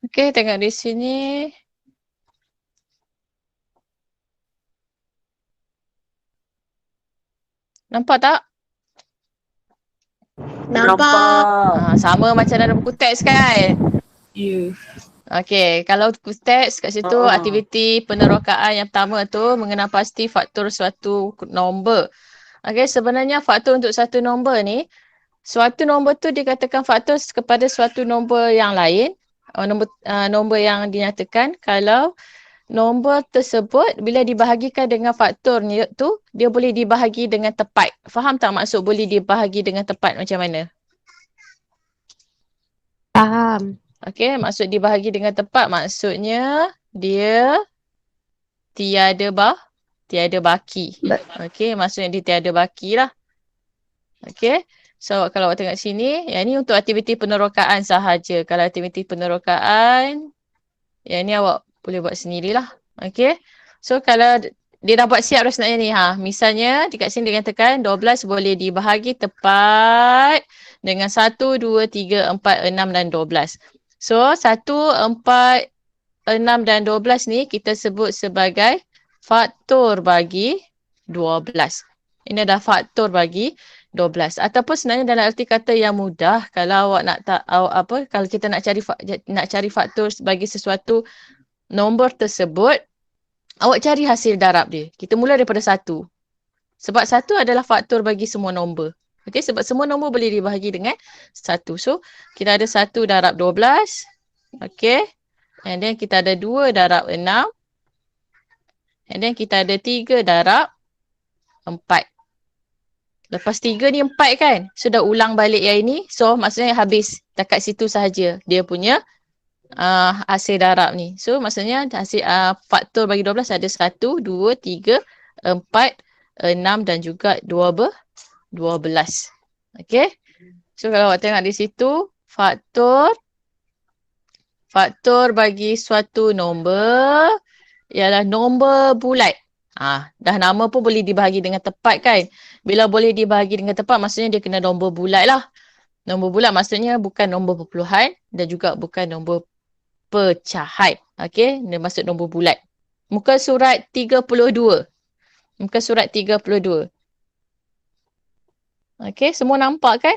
Okey, tengok di sini. Nampak tak? Nampak. Sama macam dalam buku teks kan? Ya. Okey, kalau buku teks kat situ aktiviti penerokaan yang pertama tu mengenal pasti faktor suatu nombor. Okey, sebenarnya faktor untuk satu nombor ni, suatu nombor tu dikatakan faktor kepada suatu nombor yang lain, nombor yang dinyatakan kalau nombor tersebut bila dibahagikan dengan faktor ni tu, dia boleh dibahagi dengan tepat. Faham tak maksud boleh dibahagi dengan tepat macam mana? Faham. Okey, maksud dibahagi dengan tepat maksudnya dia tiada baki. Okey, maksudnya dia tiada baki lah. Okey. So kalau awak tengok sini, yang ni untuk aktiviti penerokaan sahaja. Kalau aktiviti penerokaan, yang ni awak boleh buat sendirilah. Okey. So kalau dia dah buat siap dah sebenarnya ni. Misalnya dekat sini dikatakan 12 boleh dibahagi tepat dengan 1, 2, 3, 4, 6 dan 12. So 1, 4, 6 dan 12 ni kita sebut sebagai faktor bagi 12. Ini adalah faktor bagi 12. Ataupun sebenarnya dalam arti kata yang mudah, kalau awak kalau kita nak cari faktor bagi sesuatu nombor tersebut, awak cari hasil darab dia. Kita mula daripada 1. Sebab 1 adalah faktor bagi semua nombor. Okey, sebab semua nombor boleh dibahagi dengan 1. So, kita ada 1 darab 12. Okey. And then kita ada 2 darab 6. And then kita ada 3 darab 4. Lepas 3 ni 4 kan? So dah ulang balik yang ini. So maksudnya habis. Dekat situ sahaja dia punya hasil darab ni. So maksudnya hasil faktor bagi 12 ada 1, 2, 3, 4, 6 dan juga 12. Okay. So kalau awak tengok di situ. Faktor bagi suatu nombor ialah nombor bulat. Dah nama pun boleh dibahagi dengan tepat kan. Bila boleh dibahagi dengan tepat maksudnya dia kena nombor bulat lah. Nombor bulat maksudnya bukan nombor perpuluhan dan juga bukan nombor pecahan. Okey, dia maksud nombor bulat. Muka surat 32. Muka surat 32. Okey, semua nampak kan?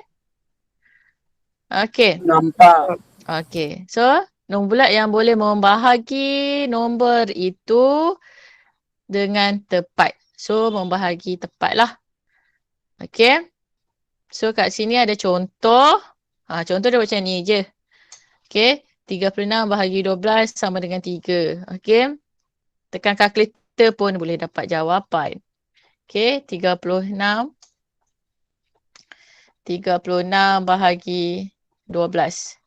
Okey. Nampak. Okey, so nombor bulat yang boleh membahagi nombor itu dengan tepat. So, membahagi tepat lah. Okey. So, kat sini ada contoh. Contoh dia macam ni je. Okey. 36 bahagi 12 sama dengan 3. Okey. Tekan kalkulator pun boleh dapat jawapan. Okey. 36 bahagi 12.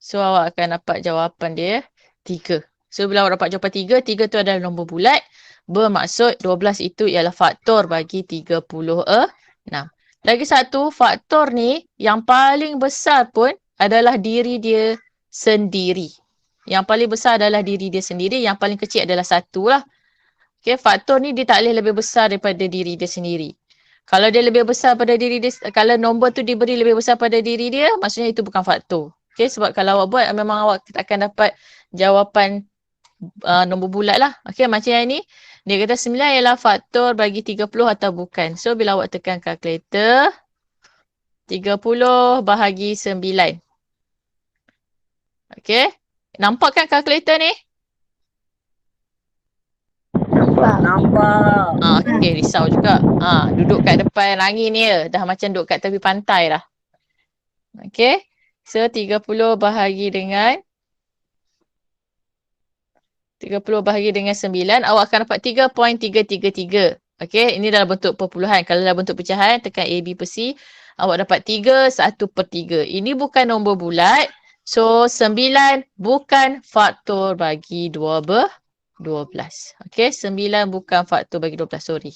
So, awak akan dapat jawapan dia 3. So, bila awak dapat jawapan 3, 3 tu adalah nombor bulat. Bermaksud 12 itu ialah faktor bagi 36. Lagi satu, faktor ni yang paling besar pun adalah diri dia sendiri. Yang paling besar adalah diri dia sendiri. Yang paling kecil adalah 1 lah. Okay, faktor ni dia tak boleh lebih besar daripada diri dia sendiri. Kalau dia lebih besar pada diri dia, kalau nombor tu diberi lebih besar pada diri dia, maksudnya itu bukan faktor. Okay, sebab kalau awak buat, memang awak akan dapat jawapan nombor bulat lah. Okay, macam yang ni. Dia kata 9 ialah faktor bagi 30 atau bukan. So, bila awak tekan kalkulator, 30 bahagi 9. Okay. Nampak kan kalkulator ni? Nampak. Okay, risau juga. Duduk kat depan langit ni ya. Dah macam duduk kat tepi pantai dah. Okay. So, 30 bahagi dengan 9, awak akan dapat 3.333. Okay, ini dalam bentuk perpuluhan. Kalau dalam bentuk pecahan, tekan A, B per C, awak dapat 3/1/3. Ini bukan nombor bulat. So, 9 bukan faktor bagi 12. Okay, 9 bukan faktor bagi 12, sorry.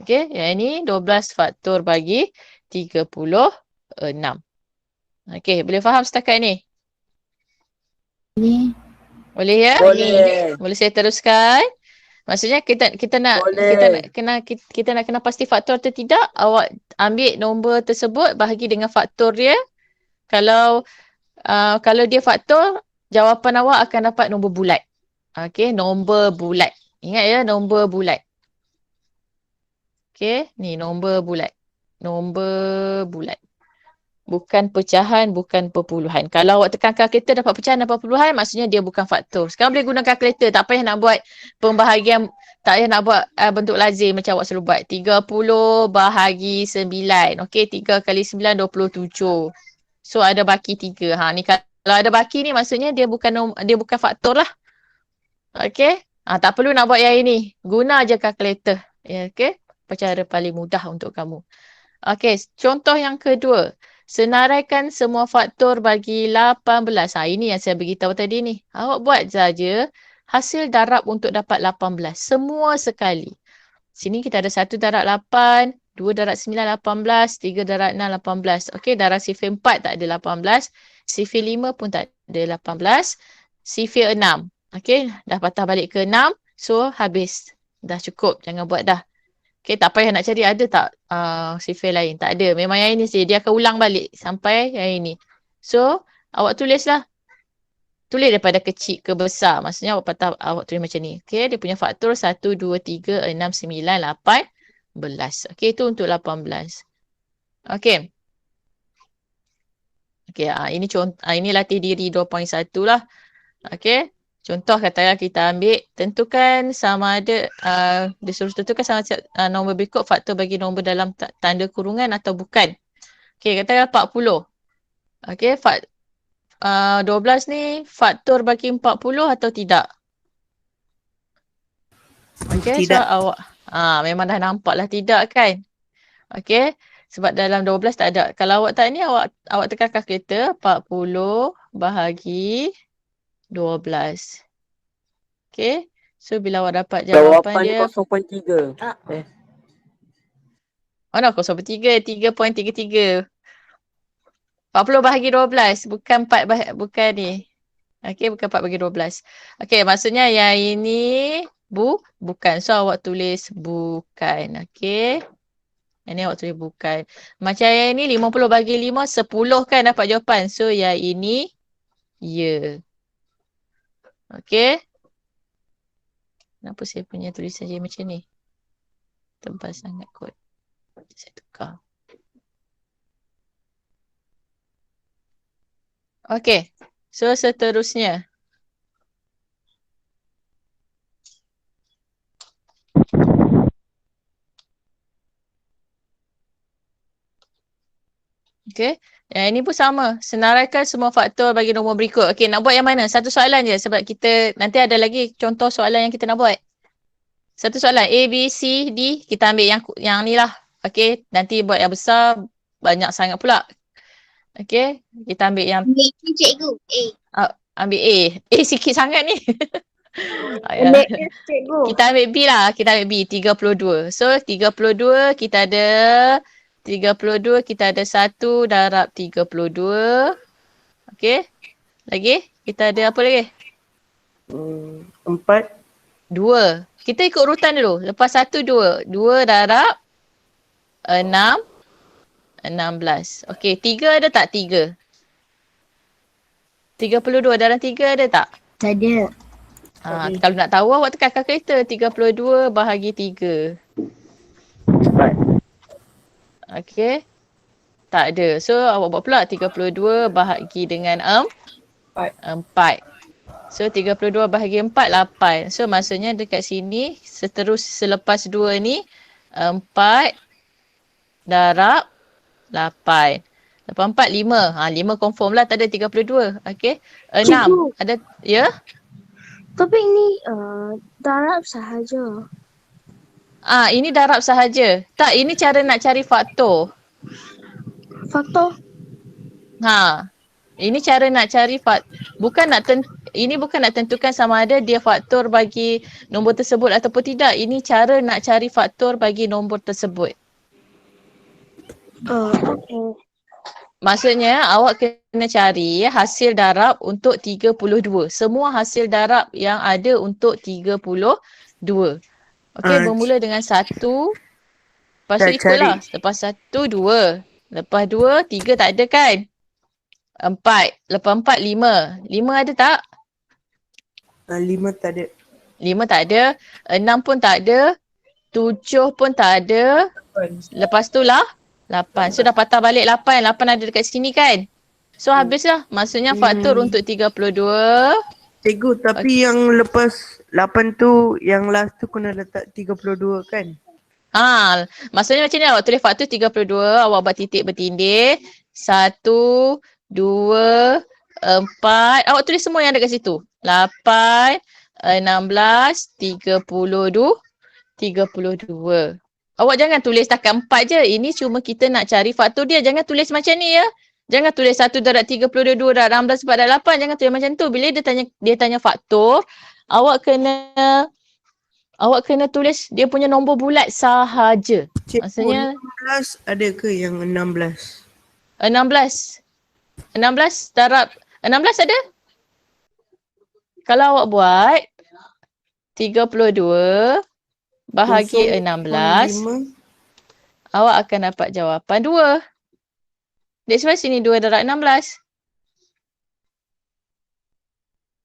Okay, yang ini 12 faktor bagi 36. Okay, boleh faham setakat ni? Boleh ya? Boleh. Boleh saya teruskan? Maksudnya kita nak Boleh. kita nak kena pasti faktor atau tidak, awak ambil nombor tersebut bahagi dengan faktor dia. Kalau dia faktor, jawapan awak akan dapat nombor bulat. Okey, nombor bulat. Ingat ya, nombor bulat. Okey, ni nombor bulat. Nombor bulat. Bukan pecahan, bukan perpuluhan. Kalau awak tekan kalkulator dapat pecahan dan perpuluhan, maksudnya dia bukan faktor. Sekarang boleh guna kalkulator. Tak payah nak buat pembahagian, tak payah nak buat bentuk lazim macam awak selalu buat. 30 bahagi 9. Okey, 3 kali 9, 27. So, ada baki 3. Ni kalau ada baki ni maksudnya dia bukan faktor lah. Okey. Tak perlu nak buat yang ini. Guna je kalkulator. Ya, okey. Cara paling mudah untuk kamu. Okey, contoh yang kedua. Senaraikan semua faktor bagi 18. Ini yang saya beritahu tadi ni. Awak buat saja hasil darab untuk dapat 18. Semua sekali. Sini kita ada 1 darab 8, 2 darab 9, 18, 3 darab 6, 18. Okey, darab sifir 4 tak ada 18. Sifir 5 pun tak ada 18. Sifir 6. Okey, dah patah balik ke 6. So, habis. Dah cukup. Jangan buat dah. Okay, tak payah nak cari ada tak sifir lain. Tak ada. Memang yang ini saja. Dia akan ulang balik sampai yang ini. So, awak tulislah. Tulis daripada kecil ke besar. Maksudnya awak tulis macam ni. Okay, dia punya faktor 1, 2, 3, 6, 9, 18. Okay, itu untuk 18. Okay. Okay, ini contoh. Ini latih diri 2.1 lah. Okay. Contoh katakan kita ambil, tentukan sama ada, disuruh tentukan sama ada nombor berikut faktor bagi nombor dalam tanda kurungan atau bukan. Okey, katakan 40. Okey, 12 ni faktor bagi 40 atau tidak? Okey, so awak, memang dah nampak lah tidak kan? Okey, sebab dalam 12 tak ada. Kalau awak tak ni, awak tekan kalkulator, 40 bahagi 12. Okay. So, bila awak dapat jawapan dia. 0.3. Oh no, 0.3. 3.33. 40 bahagi 12. Bukan 4 bukan ni. Okay, bukan 4 bahagi 12. Okay, maksudnya yang ini bukan. So, awak tulis bukan. Okay. Yang ni awak tulis bukan. Macam yang ini 50 bahagi 5, 10 kan dapat jawapan. So, yang ini ya. Okay. Kenapa saya punya tulisan je macam ni? Tebal sangat kot. Saya tukar. Okey. So, seterusnya. Okey. Yang ini pun sama. Senaraikan semua faktor bagi nombor berikut. Okey, nak buat yang mana? Satu soalan je sebab kita nanti ada lagi contoh soalan yang kita nak buat. Satu soalan A, B, C, D. Kita ambil yang ni lah. Okey, nanti buat yang besar banyak sangat pula. Okey, kita ambil yang Ambil A, cikgu. A. Ambil A. A sikit sangat ni. Ambil A, cikgu. Kita ambil B lah. Kita ambil B. 32. So, 32 kita ada 32 kita ada 1 darab 32. Okey. Lagi? Kita ada apa lagi? 4. 2. Kita ikut urutan dulu. Lepas 1, 2. 2 darab 6. 16. Okey. 3 ada tak? 3. 32 dalam 3 ada tak? Tak ada. Kalau nak tahu awak tekan kalkulator. 32 bahagi 3. 4. Okey. Tak ada. So awak buat pula 32 bahagi dengan 4. So 32 bahagi 4, 8. So maksudnya dekat sini selepas 2 ni 4 darab 8. Lepas 4, 5. 5 confirm lah tak ada 32. Okey. 6. Cikgu. Ada, ya? Tapi ini darab sahaja. Ini darab sahaja. Tak, ini cara nak cari faktor. Faktor? Ini cara nak cari ini bukan nak tentukan sama ada dia faktor bagi nombor tersebut ataupun tidak. Ini cara nak cari faktor bagi nombor tersebut. Okey. Maksudnya awak kena cari hasil darab untuk 32. Semua hasil darab yang ada untuk 32. Okey, bermula dengan 1. Lepas tu Dah cari. ikutlah. Lepas 1, 2. Lepas 2, 3 tak ada kan? 4. Lepas 4, 5. 5 ada tak? 5 tak ada. 5 tak ada. 6 pun tak ada. 7 pun tak ada. Lepas tu lah 8. So dah patah balik 8. 8 ada dekat sini kan? So habislah. Maksudnya faktor untuk 32. Cikgu, tapi yang lepas 8 tu, yang last tu kena letak 32 kan? Maksudnya macam ni awak tulis faktor 32. Awak buat titik bertindih. 1, 2, 4. Awak tulis semua yang ada kat situ. 8, 16, 32. Awak jangan tulis takat 4 je. Ini cuma kita nak cari faktor dia. Jangan tulis macam ni ya. Jangan tulis 1 darab 32 darab 16 darab 8. Jangan tulis macam tu. Bila dia tanya faktor, awak kena tulis dia punya nombor bulat sahaja. Cikgu, Maksudnya 16 ada ke yang 16? 16. 16 darab 16 ada? Kalau awak buat 32 bahagi 16, 5. awak akan dapat jawapan 2. That's why sini 2 darab 16.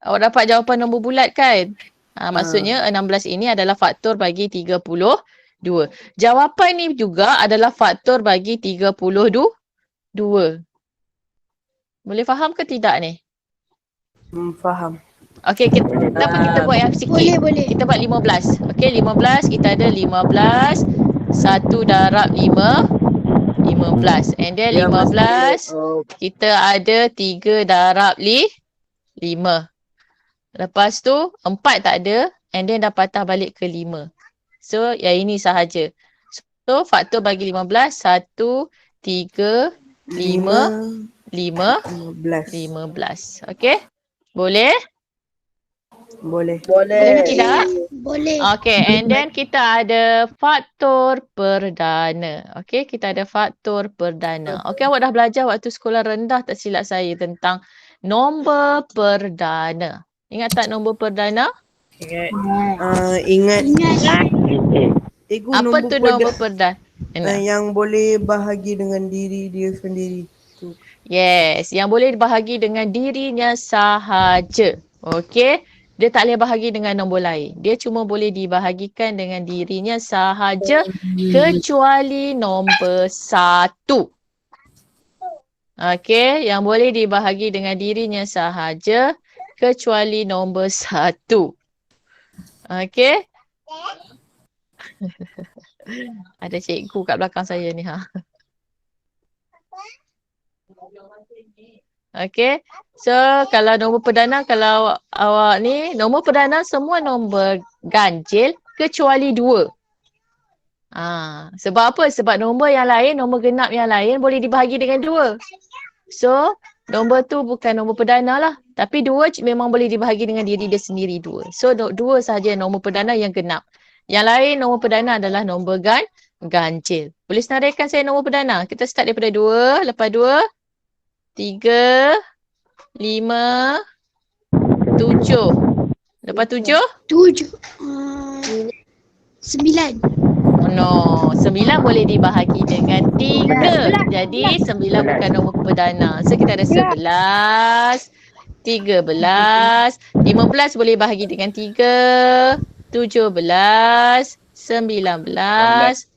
Awak dapat jawapan nombor bulat kan? Maksudnya 16 ini adalah faktor bagi 32. Jawapan ni juga adalah faktor bagi 32. Boleh faham ke tidak ni? Faham. Okey, kita buat yang sikit. Boleh. Kita buat 15. Okey, 15 kita ada 15. 1 darab 5. 15. And then 15 kita ada 3 darab 5. Lepas tu 4 tak ada. And then dah patah balik ke 5. So yang ini sahaja. So faktor bagi 15. 1, 3, 5, 15. Okey? Boleh? Boleh. Boleh ke tidak? Boleh. Okay, and then kita ada faktor perdana. Okay, kita ada faktor perdana. Okay, awak dah belajar waktu sekolah rendah tak silap saya tentang nombor perdana. Ingat tak nombor perdana? Ingat. Cikgu, Apa tu nombor perdana? Yang boleh bahagi dengan diri dia sendiri. Tu. Yes, yang boleh bahagi dengan dirinya sahaja. Okay. Dia tak boleh bahagi dengan nombor lain. Dia cuma boleh dibahagikan dengan dirinya sahaja kecuali nombor 1. Okey, yang boleh dibahagi dengan dirinya sahaja kecuali nombor 1. Okey. Ada cikgu kat belakang saya ni ha. Okay. So kalau nombor perdana, kalau awak ni, nombor perdana semua nombor ganjil kecuali 2. Sebab apa? Sebab nombor yang lain, nombor genap yang lain boleh dibahagi dengan 2. So nombor tu bukan nombor perdana lah. Tapi 2 memang boleh dibahagi dengan diri dia sendiri 2. So 2 sahaja nombor perdana yang genap. Yang lain nombor perdana adalah nombor ganjil. Boleh senaraikan saya nombor perdana? Kita start daripada 2, lepas 2, 3, 5, 7. Lepas 7? 9. No, 9 boleh dibahagi dengan 3. Jadi 9 bukan nombor perdana. So kita ada 11, 13, 15 boleh bahagi dengan 3, 17, 19,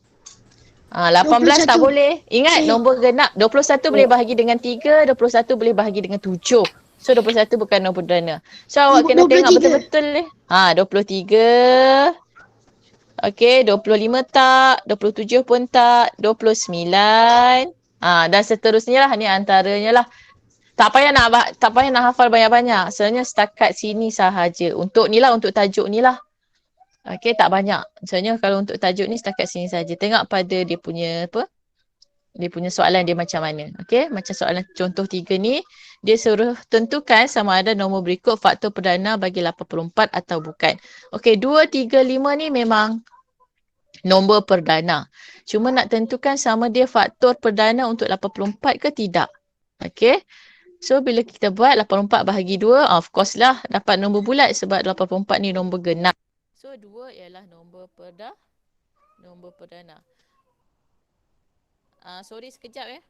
18 tak boleh. Ingat nombor genap 21 boleh bahagi dengan 3, 21 boleh bahagi dengan 7. So 21 bukan nombor perdana. So awak kena tengok betul-betul ni. 23. Okey, 25 tak, 27 pun tak, 29. Dan seterusnya lah, ni antaranya lah. Tak payah nak hafal banyak-banyak. Sebenarnya setakat sini sahaja. Untuk ni lah, untuk tajuk ni lah. Okey, tak banyak. Sebenarnya kalau untuk tajuk ni setakat sini saja. Tengok pada dia punya apa? Dia punya soalan dia macam mana. Okey, macam soalan contoh 3 ni, dia suruh tentukan sama ada nombor berikut faktor perdana bagi 84 atau bukan. Okey, 2, 3, 5 ni memang nombor perdana. Cuma nak tentukan sama dia faktor perdana untuk 84 ke tidak. Okay. So bila kita buat 84 bahagi 2, of course lah dapat nombor bulat sebab 84 ni nombor genap. So 2 ialah nombor perdana. Sorry sekejap ya.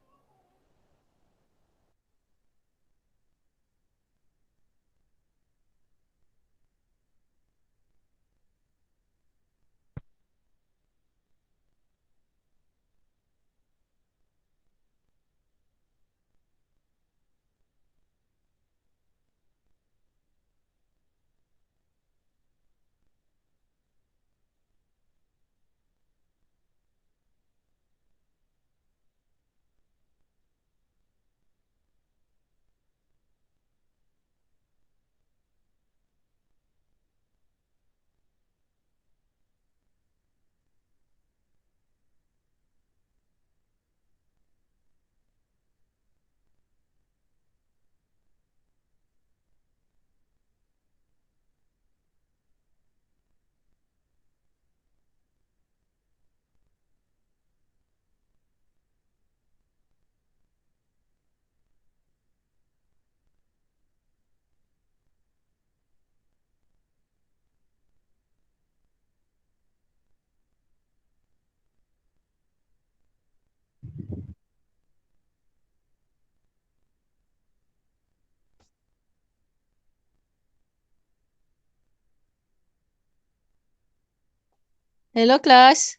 Hello kelas.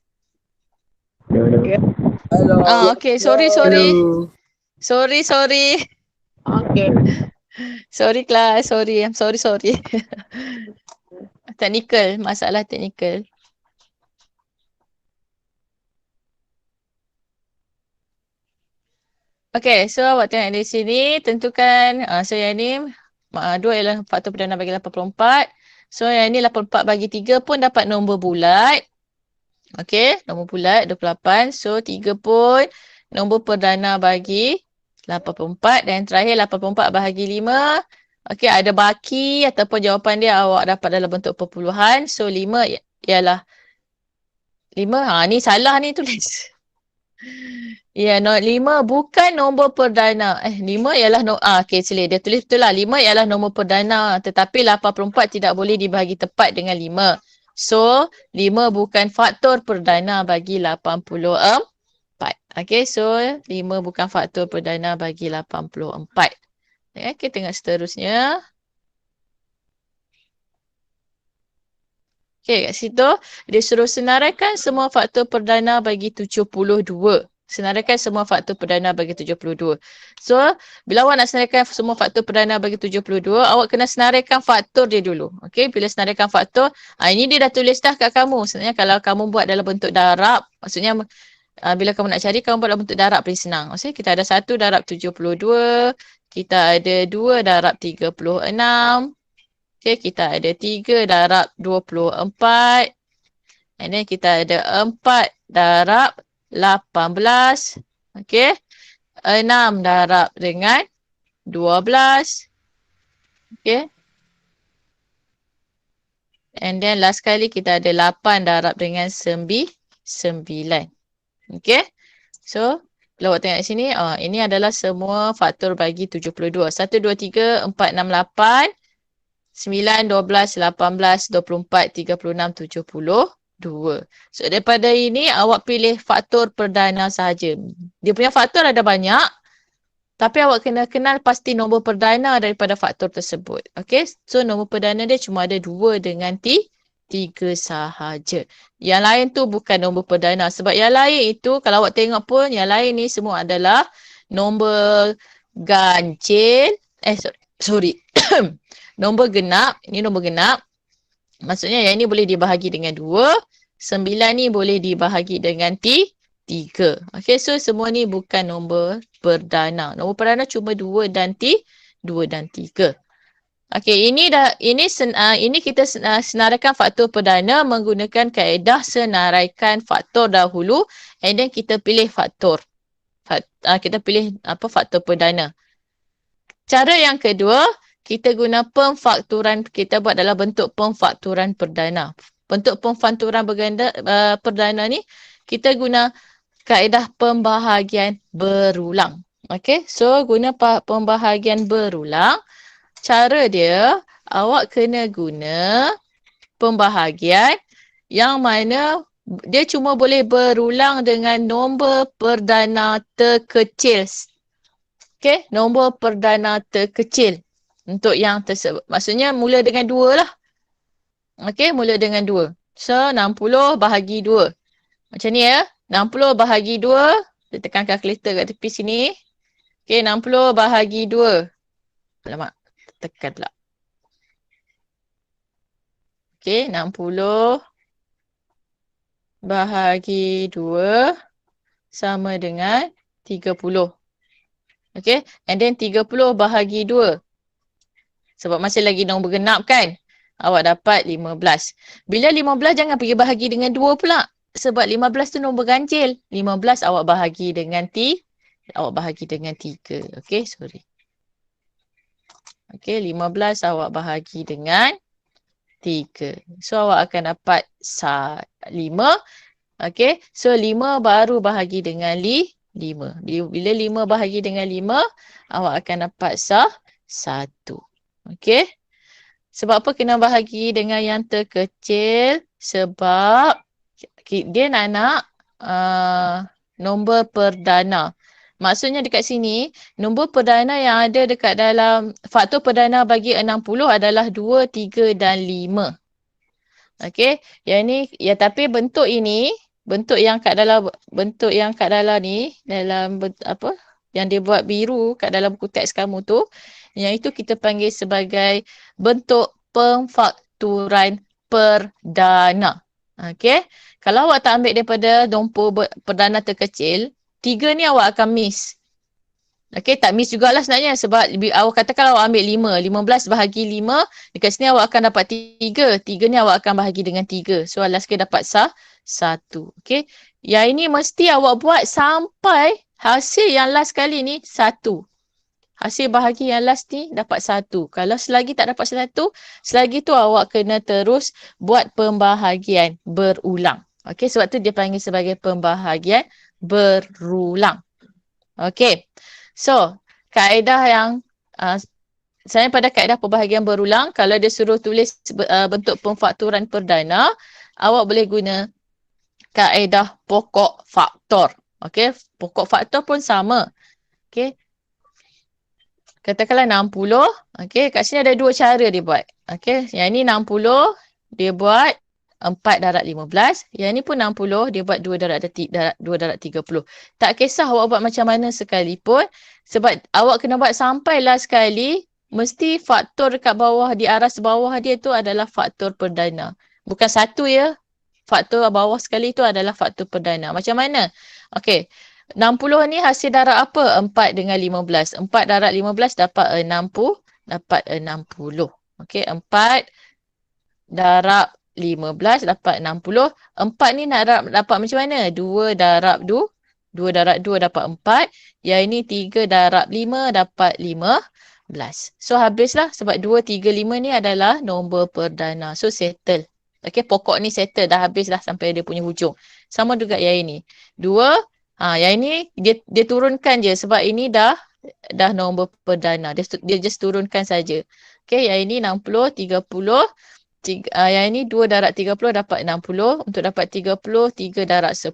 Hello. Okay, sorry. Hello. Sorry. Okay. Sorry kelas, sorry. I'm sorry. Masalah teknikal. Okay, so awak tengok di sini, tentukan, so yang ni, 2 ialah faktor perdana bagi 84. So yang ni 84 bagi 3 pun dapat nombor bulat. Okay, nombor bulat 28. So 3 pun nombor perdana bagi 84. Dan terakhir 84 bahagi 5. Okay, ada baki ataupun jawapan dia awak dapat dalam bentuk perpuluhan. So 5 ialah 5. Ni salah ni tulis. Ya, 5 bukan nombor perdana. 5 ialah okey, silap. Dia tulis betul lah. 5 ialah nombor perdana. Tetapi 84 tidak boleh dibahagi tepat dengan 5. So, 5 bukan faktor perdana bagi 84. Okey, so 5 bukan faktor perdana bagi 84. Kita tengok seterusnya. Okey, kat situ dia suruh senaraikan semua faktor perdana bagi 72. Senaraikan semua faktor perdana bagi 72. So, bila awak nak senaraikan semua faktor perdana bagi 72, awak kena senaraikan faktor dia dulu. Okey, bila senaraikan faktor, ini dia dah tulis dah kat kamu. Sebenarnya kalau kamu buat dalam bentuk darab, maksudnya bila kamu nak cari, kamu buat dalam bentuk darab paling senang. Maksudnya kita ada 1 darab 72, kita ada 2 darab 36. Okay, kita ada 3 darab 24. And then kita ada 4 darab 18. Okay. 6 darab dengan 12. Okay. And then last kali kita ada 8 darab dengan 9. Okay. So, kalau awak tengok sini, ini adalah semua faktor bagi 72. 1, 2, 3, 4, 6, 8. 9, 12, 18, 24, 36, 72. So daripada ini awak pilih faktor perdana sahaja. Dia punya faktor ada banyak. Tapi awak kena kenal pasti nombor perdana daripada faktor tersebut. Okay. So nombor perdana dia cuma ada 2 dengan 3 sahaja. Yang lain tu bukan nombor perdana. Sebab yang lain itu kalau awak tengok pun yang lain ni semua adalah nombor ganjil. Sorry. Nombor genap, ini nombor genap. Maksudnya yang ini boleh dibahagi dengan 2. 9 ni boleh dibahagi dengan 3. Okay, so semua ni bukan nombor perdana. Nombor perdana cuma 2 dan 3. Okay, ini kita senaraikan faktor perdana menggunakan kaedah senaraikan faktor dahulu. And then kita pilih faktor. Kita pilih faktor perdana. Cara yang kedua, kita guna pemfakturan, kita buat dalam bentuk pemfakturan perdana. Bentuk pemfakturan perdana ni, kita guna kaedah pembahagian berulang. Okay, so guna pembahagian berulang. Cara dia, awak kena guna pembahagian yang mana dia cuma boleh berulang dengan nombor perdana terkecil. Okay, nombor perdana terkecil untuk yang tersebut. Maksudnya mula dengan 2 lah. Okay, mula dengan 2. So, 60 bahagi 2. Macam ni ya. 60 bahagi 2. Kita tekan kalkulator kat tepi sini. Okay, 60 bahagi 2. Alamak, tekan pula. Okay, 60 bahagi 2 sama dengan 30. Okay, and then 30 bahagi 2. Sebab masih lagi nombor genap kan. Awak dapat 15. Bila 15 jangan pergi bahagi dengan 2 pula. Sebab 15 tu nombor ganjil. 15 awak bahagi dengan awak bahagi dengan 3. Okay, sorry. Okay, 15 awak bahagi dengan 3. So, awak akan dapat 5. Okay, so 5 baru bahagi dengan 5. Bila 5 bahagi dengan 5, awak akan dapat 1. Okay. Sebab apa kena bahagi dengan yang terkecil? Sebab dia nak nombor perdana. Maksudnya dekat sini, nombor perdana yang ada dekat dalam faktor perdana bagi 60 adalah 2, 3 dan 5. Okey, yang ni ya, tapi bentuk ini, bentuk yang kat dalam ni dalam apa yang dia buat biru kat dalam buku teks kamu tu, yang itu kita panggil sebagai bentuk pemfakturan perdana. Okey, kalau awak tak ambil daripada nombor perdana terkecil, 3 ni awak akan miss. Okey, tak miss jugalah sebenarnya sebab awak katakan awak ambil 15 bahagi 5, dekat sini awak akan dapat 3. 3 ni awak akan bahagi dengan 3. So, last sekali dapat 1. Okey, yang ini mesti awak buat sampai hasil yang last kali ni 1. Hasil bahagi yang last ni dapat 1. Kalau selagi tak dapat 1, selagi tu awak kena terus buat pembahagian berulang. Okey, sebab tu dia panggil sebagai pembahagian berulang. Okey. So, kaedah yang saya pada kaedah pembahagian berulang, kalau dia suruh tulis bentuk pemfakturan perdana, awak boleh guna kaedah pokok faktor. Okey, pokok faktor pun sama. Okey. Katakanlah 60. Okey, kat sini ada 2 cara dia buat. Okey, yang ni 60 dia buat 4 darab 15. Yang ni pun 60, dia buat 2 darab 30. Tak kisah awak buat macam mana sekalipun. Sebab awak kena buat sampai last sekali, mesti faktor dekat bawah, di aras bawah dia tu adalah faktor perdana. Bukan satu ya. Faktor bawah sekali tu adalah faktor perdana. Macam mana? Okey, 60 ni hasil darab apa? 4 dengan 15. 4 darab 15 dapat 60. Dapat 60. Okey, 4 darab 15 dapat 60. 4 ni nak dapat macam mana? 2 darab 2. 2 darab 2 dapat 4. Yang ini 3 darab 5 dapat 15. So habislah sebab 2, 3, 5 ni adalah nombor perdana. So settle. Okey, pokok ni settle. Dah habislah sampai dia punya hujung. Sama juga yang ini. 2. Yang ini dia turunkan je sebab ini dah nombor perdana. Dia just turunkan saja. Okey, yang ini 60, 30. Yang ini 2 darab 30 dapat 60. Untuk dapat 30, 3 darab 10.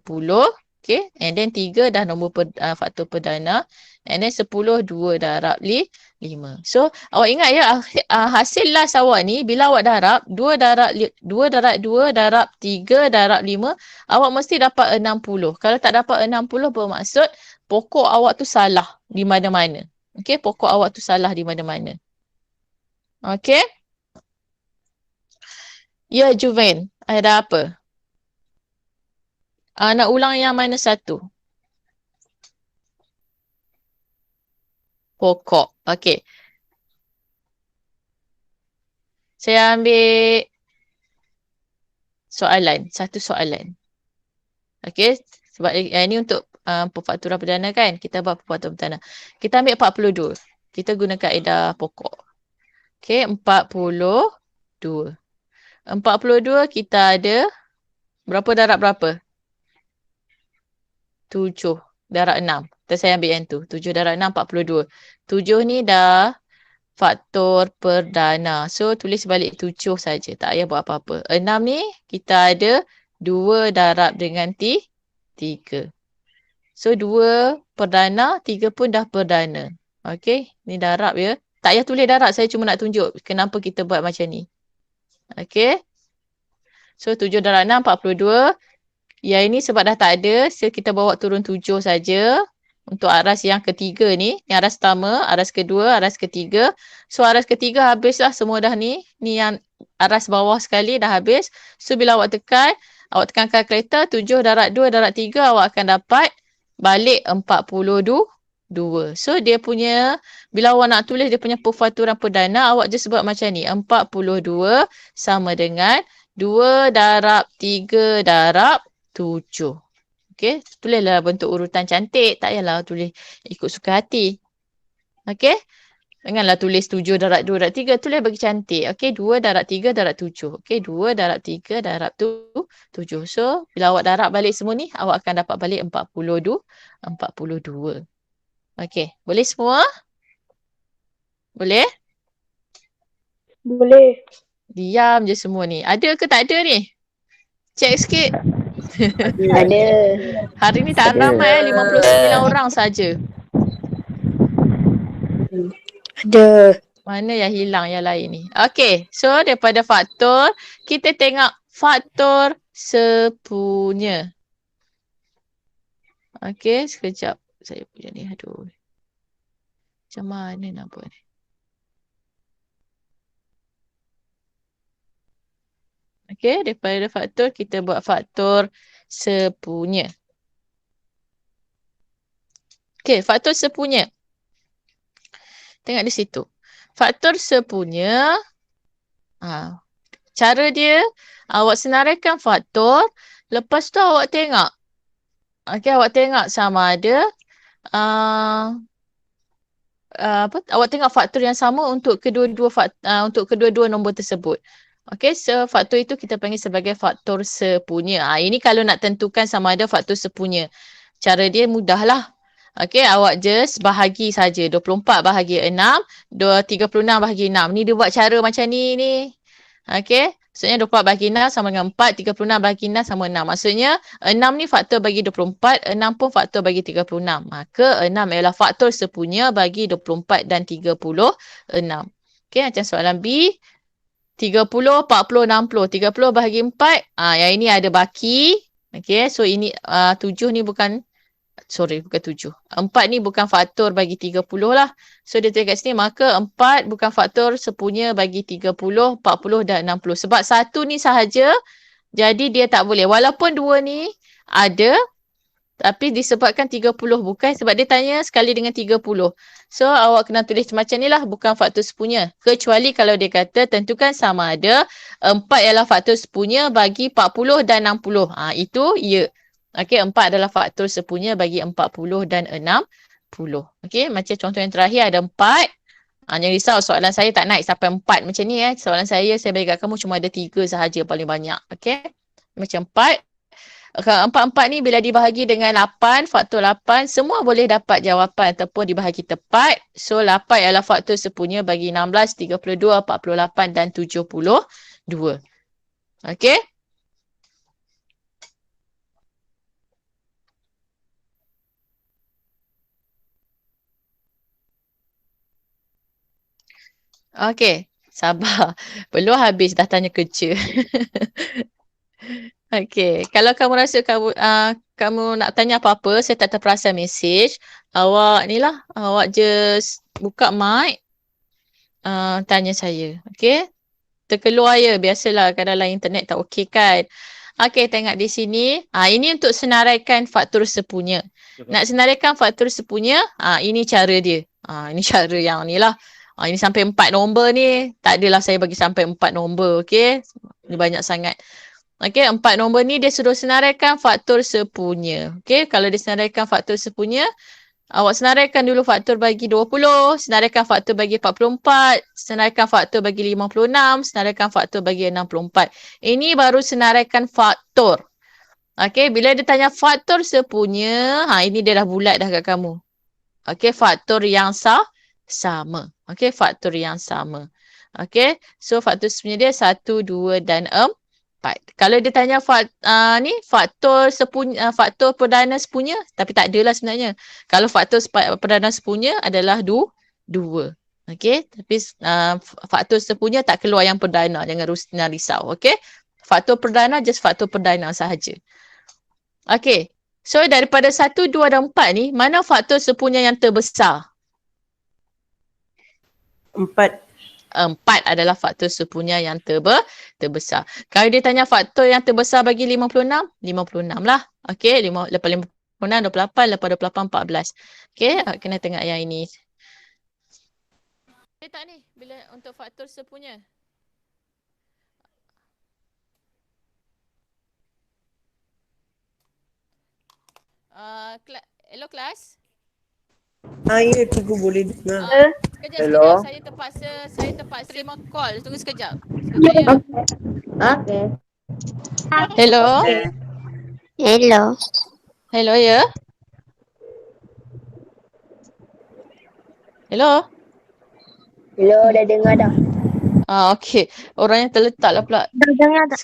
Okay. And then 3 dah nombor faktor perdana. And then 10, 2 darab 5. So, awak ingat ya, hasil last awak ni, bila awak darab, 2 darab 2 darab 3 darab 5, awak mesti dapat 60. Kalau tak dapat 60, bermaksud pokok awak tu salah di mana-mana. Okay, pokok awak tu salah di mana-mana. Okay. Ya, Juven. Ada apa? Nak ulang yang mana satu? Pokok. Okey. Saya ambil soalan. Satu soalan. Okey. Sebab ini untuk pemfakturan perdana kan. Kita buat pemfakturan perdana. Kita ambil 42. Kita guna kaedah pokok. Okey. 42. 42 kita ada berapa darab berapa? 7. darab 6. Saya ambil yang tu. 7 darab 6, 42. 7 ni dah faktor perdana. So, tulis balik 7 saja. Tak payah buat apa-apa. 6 ni kita ada 2 darab dengan 3. So, 2 perdana, 3 pun dah perdana. Okey, ni darab ya. Tak payah tulis darab. Saya cuma nak tunjuk kenapa kita buat macam ni. Okey. So, 7 darab 6, 42. Yang ini sebab dah tak ada, so kita bawa turun 7 saja. Untuk aras yang ketiga ni. Yang aras pertama, aras kedua, aras ketiga. So, aras ketiga habislah semua dah ni. Ni yang aras bawah sekali dah habis. So, bila awak tekan kalkulator, 7 darab 2 darab 3, awak akan dapat balik 42. So, dia punya, bila awak nak tulis dia punya perfakturan perdana, awak just buat macam ni. 42 sama dengan 2 darab 3 darab 7. Okey, tulislah bentuk urutan cantik. Tak payahlah tulis ikut suka hati. Okey, janganlah tulis 7 darab 2 darab 3. Tulis bagi cantik. Okey, 2 darab 3 darab 7. Okey, 2 darab 3 darab 7. So, bila awak darab balik semua ni, awak akan dapat balik 42. Okey, boleh semua? Boleh? Boleh. Diam je semua ni. Ada ke tak ada ni? Cek sikit. Ada. Hari ni tak ramai 59 orang saja. Ada. Mana yang hilang yang lain ni? Okey, so daripada faktor, kita tengok faktor sepunya. Okey, sekejap. Saya punya ni, aduh. Macam mana nak buat ni? Okey, daripada faktor, kita buat faktor sepunya. Okey, faktor sepunya. Tengok di situ. Faktor sepunya, cara dia, awak senaraikan faktor, lepas tu awak tengok. Okey, awak tengok sama ada, awak tengok faktor yang sama untuk kedua-dua nombor tersebut. Okey, so faktor itu kita panggil sebagai faktor sepunya. Ini kalau nak tentukan sama ada faktor sepunya. Cara dia mudahlah. Okey, awak just bahagi saja. 24 bahagi 6, 36 bahagi 6. Ni dia buat cara macam ni. Okey, maksudnya 24 bahagi 6 sama dengan 4, 36 bahagi 6 sama 6. Maksudnya 6 ni faktor bagi 24, 6 pun faktor bagi 36. Maka 6 ialah faktor sepunya bagi 24 dan 36. Okey, macam soalan B. 30, 40, 60. 30 bahagi 4. Yang ini ada baki. Okey, so ini 7 ni bukan 7. 4 ni bukan faktor bagi 30 lah. So dia tulis kat sini, maka 4 bukan faktor sepunya bagi 30, 40 dan 60. Sebab 1 ni sahaja, jadi dia tak boleh. Walaupun 2 ni ada, tapi disebabkan 30 bukan, sebab dia tanya sekali dengan 30. So awak kena tulis macam ni lah, bukan faktor sepunya. Kecuali kalau dia kata tentukan sama ada 4 ialah faktor sepunya bagi 40 dan 60. Itu ya. Okey, 4 adalah faktor sepunya bagi 40 dan 60. Okey, macam contoh yang terakhir ada 4. Jangan risau, soalan saya tak naik sampai 4 macam ni. Soalan saya bagi kat kamu cuma ada 3 sahaja paling banyak. Okey, macam 4. 4 ni bila dibahagi dengan 8, faktor 8, semua boleh dapat jawapan ataupun dibahagi tepat. So 8 ialah faktor sepunya bagi 16, 32, 48 dan 72. Okey? Okey, sabar. Belum habis dah tanya kerja. Okey, kalau kamu rasa kamu nak tanya apa-apa, saya tak terperasan mesej. Awak ni lah, awak just buka mic, tanya saya. Okey? Terkeluar ya, biasalah kadang-kadang internet tak okey kan. Okey, tengok di sini. Ini untuk senaraikan faktor sepunya. Nak senaraikan faktor sepunya, ini cara dia. Ini cara yang ni lah. Ini sampai 4 nombor ni. Tak adalah saya bagi sampai 4 nombor. Okey? Ini banyak sangat. Okey, 4 nombor ni dia suruh senaraikan faktor sepunya. Okey, kalau dia senaraikan faktor sepunya, awak senaraikan dulu faktor bagi 20, senaraikan faktor bagi 44, senaraikan faktor bagi 56, senaraikan faktor bagi 64. Ini baru senaraikan faktor. Okey, bila dia tanya faktor sepunya, ini dia dah bulat dah kat kamu. Okey, faktor yang sama. Okey, faktor yang sama. Okey, so faktor sepunya dia 1, 2 dan 4. Kalau dia tanya faktor perdana sepunya, tapi tak adalah sebenarnya. Kalau faktor perdana sepunya adalah 2. Okey, tapi faktor sepunya tak keluar yang perdana. Jangan risau. Okey, faktor perdana just faktor perdana sahaja. Okey, so daripada 1, 2 dan 4 ni, mana faktor sepunya yang terbesar? 4. 4 adalah faktor sepunya yang terbesar. Kalau dia tanya faktor yang terbesar bagi 56, 56 lah. Okey, lepas 56, 28, lepas 28, 14. Okey, kena tengok yang ini. Boleh tak ni bila untuk faktor sepunya? Hello kelas? Ya, cikgu boleh dengar. Hello. Sekejap. Saya terpaksa terima call. Tunggu sekejap. Ya. Okay. Hello. Hello. Hello ya. Hello. Hello, dah dengar dah. Okey. Orang yang terletak lah pula. Dah dengar tak?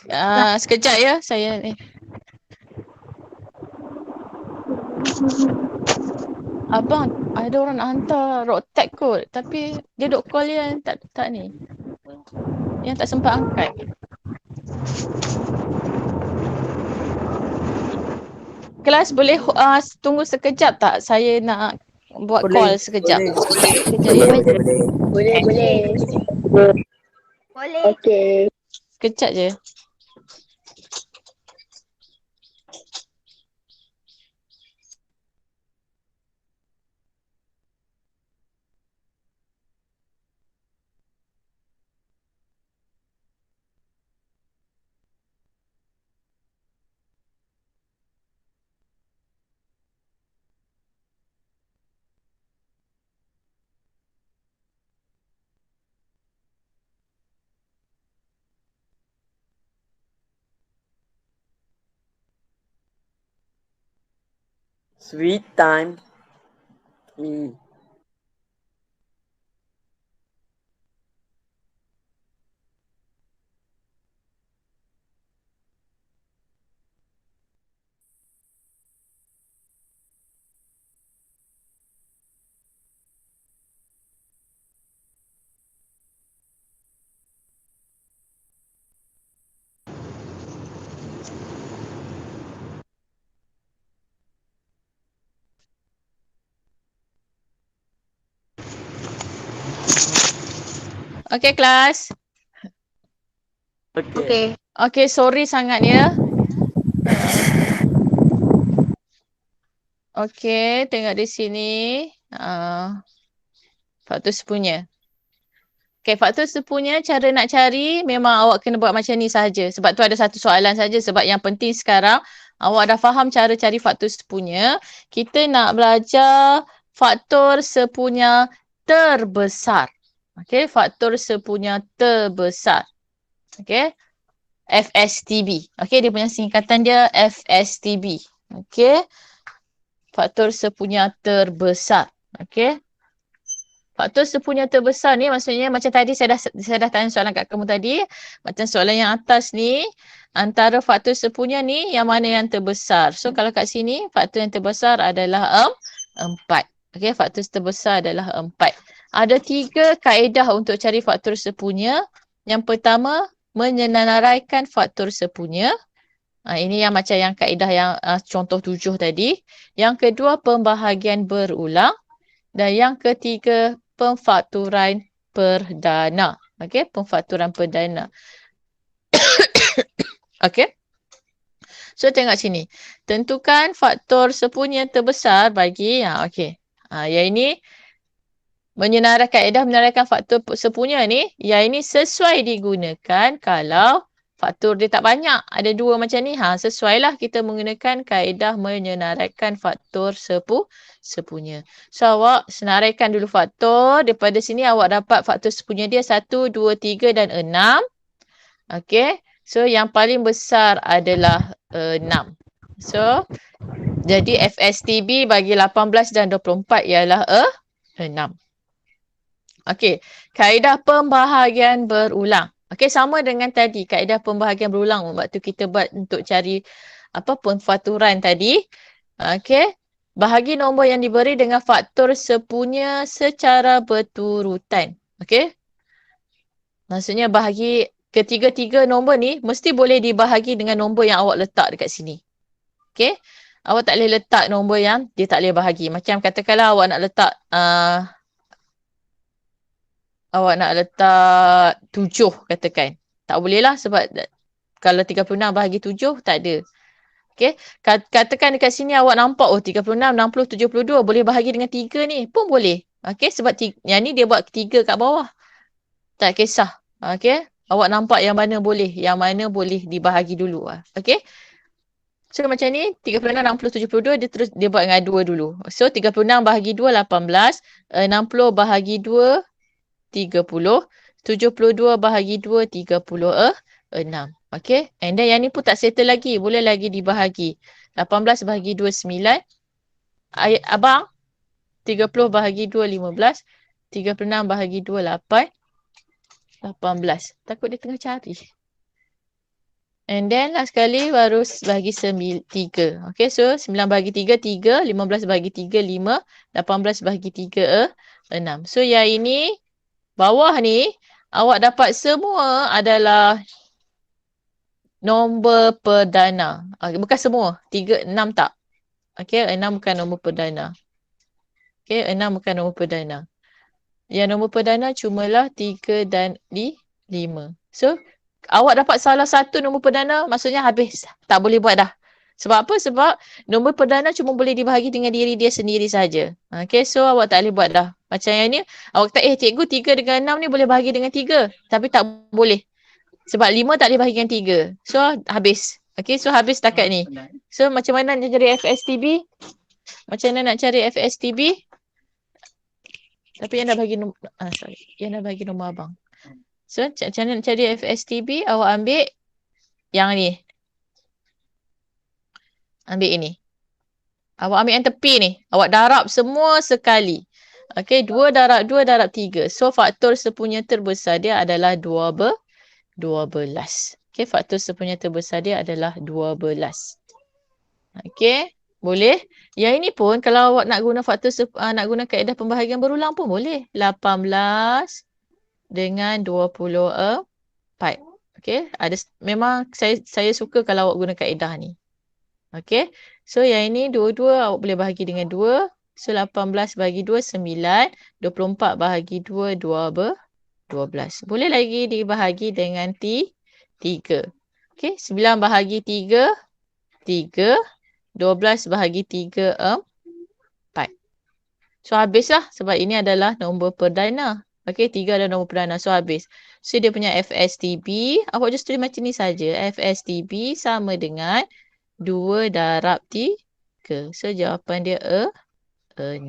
Sekejap ya. Saya ni. Abang, ada orang nak hantar road tag kot. Tapi dia duk call yang tak ni. Yang tak sempat angkat. Kelas boleh tunggu sekejap tak? Saya nak buat call sekejap. Sekejap ya. Boleh. Boleh. Okey. Sekejap je. Sweet time. Okey kelas. Okay. Okey, sorry sangat ya. Okey, tengok di sini. Faktor sepunya. Okey, faktor sepunya cara nak cari memang awak kena buat macam ni sahaja. Sebab tu ada satu soalan saja. Sebab yang penting sekarang awak dah faham cara cari faktor sepunya. Kita nak belajar faktor sepunya terbesar. Okey, faktor sepunya terbesar. Okey. FSTB. Okey, dia punya singkatan dia FSTB. Okey. Faktor sepunya terbesar. Okey. Faktor sepunya terbesar ni maksudnya macam tadi saya dah tanya soalan kat kamu tadi. Macam soalan yang atas ni, antara faktor sepunya ni yang mana yang terbesar. So kalau kat sini faktor yang terbesar adalah 4. Okey, faktor terbesar adalah 4. Ada 3 kaedah untuk cari faktor sepunya. Yang pertama, menyenaraikan faktor sepunya. Ini yang macam yang kaedah yang contoh 7 tadi. Yang kedua, pembahagian berulang. Dan yang ketiga, pemfakturan perdana. Okey, pemfakturan perdana. Okey. So tengok sini. Tentukan faktor sepunya terbesar bagi okey. Yang ini kaedah menyenaraikan faktor sepunya ni, yang ini sesuai digunakan kalau faktor dia tak banyak. Ada 2 macam ni. Sesuailah kita menggunakan kaedah menyenaraikan faktor sepunya. So awak senaraikan dulu faktor. Daripada sini awak dapat faktor sepunya dia 1, 2, 3 dan 6. Okey. So yang paling besar adalah 6. So, jadi FSTB bagi 18 dan 24 ialah 6. Okey, kaedah pembahagian berulang. Okey, sama dengan tadi, kaedah pembahagian berulang waktu kita buat untuk cari pemfakturan tadi. Okey, bahagi nombor yang diberi dengan faktor sepunya secara berturutan. Okey. Maksudnya bahagi ketiga-tiga nombor ni mesti boleh dibahagi dengan nombor yang awak letak dekat sini. Okey. Awak tak boleh letak nombor yang dia tak boleh bahagi. Macam katakanlah awak nak letak awak nak letak 7 katakan. Tak boleh lah sebab kalau 36 bahagi 7 tak ada. Okey. Katakan dekat sini awak nampak 36, 60, 72 boleh bahagi dengan 3 ni pun boleh. Okey, sebab yang ni dia buat 3 kat bawah. Tak kisah. Okey. Awak nampak yang mana boleh dibahagi dulu. Okey. So macam ni 36, 60, 72 dia buat dengan 2 dulu. So 36 bahagi 2 18, 60 bahagi 2 30, 72 bahagi 2 36. Okey. And then yang ni pun tak settle lagi. Boleh lagi dibahagi. 18 bahagi 2 9. Abang 30 bahagi 2 15. 36 bahagi 2 8. 18. Takut dia tengah cari. And then last sekali baru bagi 3. Okay, so 9 bagi 3, 3. 15 bagi 3, 5. 18 bagi 3, 6. So yang ini, bawah ni, awak dapat semua adalah nombor perdana. Bukan semua. 3, 6 tak. Okay, 6 bukan nombor perdana. Okay, 6 bukan nombor perdana. Yang nombor perdana cumalah 3 dan 5. So, awak dapat salah satu nombor perdana, maksudnya habis. Tak boleh buat dah. Sebab apa? Sebab nombor perdana cuma boleh dibahagi dengan diri dia sendiri saja. Okay, so awak tak boleh buat dah. Macam yang ni, awak kata, cikgu 3 dengan 6 ni boleh bahagi dengan 3. Tapi tak boleh. Sebab 5 tak boleh bahagi dengan 3. So, habis. Okay, so habis setakat ni. So, macam mana nak cari FSTB? Macam mana nak cari FSTB? Tapi yang dah bagi nombor, yang dah bagi nombor abang. So, macam mana nak cari FSTB? Awak ambil yang ni. Ambil ini. Awak ambil yang tepi ni. Awak darab semua sekali. Okay, 2 darab 2 darab 3. So, faktor sepunya terbesar dia adalah 12. Okay, faktor sepunya terbesar dia adalah 12. Okay, boleh. Yang ini pun kalau awak nak guna faktor, nak guna kaedah pembahagian berulang pun boleh. 18 dengan 24. Okay, memang saya suka kalau awak guna kaedah ni. Okay, so yang ini 22 awak boleh bahagi dengan 2. So 18 bagi 2 9. 24 bahagi 2 12. Boleh lagi dibahagi dengan 3. Okay, 9 bahagi 3 3. 12 bahagi 3 4. So habislah sebab ini adalah nombor perdana. Okay, 3 adalah nombor perdana. So habis. So dia punya FSTB. Awak just tulis macam ni saja. FSTB sama dengan 2 darab 3. So jawapan dia 6.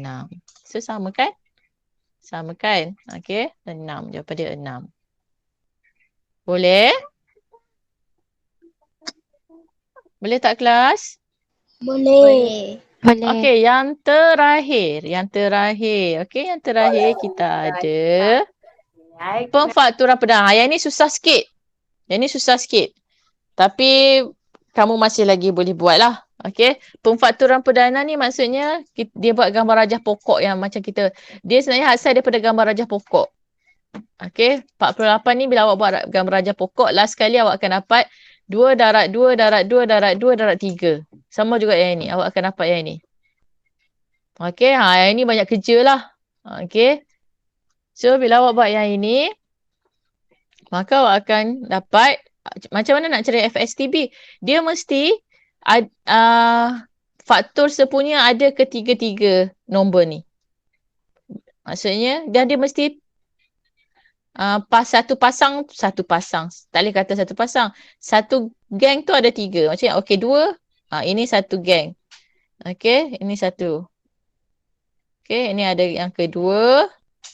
So sama kan? Sama kan? Okay, 6. Jawapan dia 6. Boleh? Boleh tak kelas? Boleh. Okey, yang terakhir. Okey, yang terakhir kita ada pemfakturan perdana. Yang ni susah sikit. Tapi kamu masih lagi boleh buat lah. Okey, pemfakturan perdana ni maksudnya dia buat gambar rajah pokok yang macam kita. Dia sebenarnya asal daripada gambar rajah pokok. Okey, 48 ni bila awak buat gambar rajah pokok, last kali awak akan dapat 2 darab 2 darab 2 darab 2 darab 3. Sama juga yang ni. Awak akan dapat yang ni. Okey, yang ni banyak kerja lah. Okey. So, bila awak buat yang ini, maka awak akan dapat, macam mana nak cari FSTB? Dia mesti, faktor sepunya ada ketiga-tiga nombor ni. Maksudnya, dan dia mesti satu pasang. Tak boleh kata satu pasang. Satu geng tu ada 3. Macam okey, 2. Ini satu geng. Okey, ini satu. Okey, ini ada yang kedua.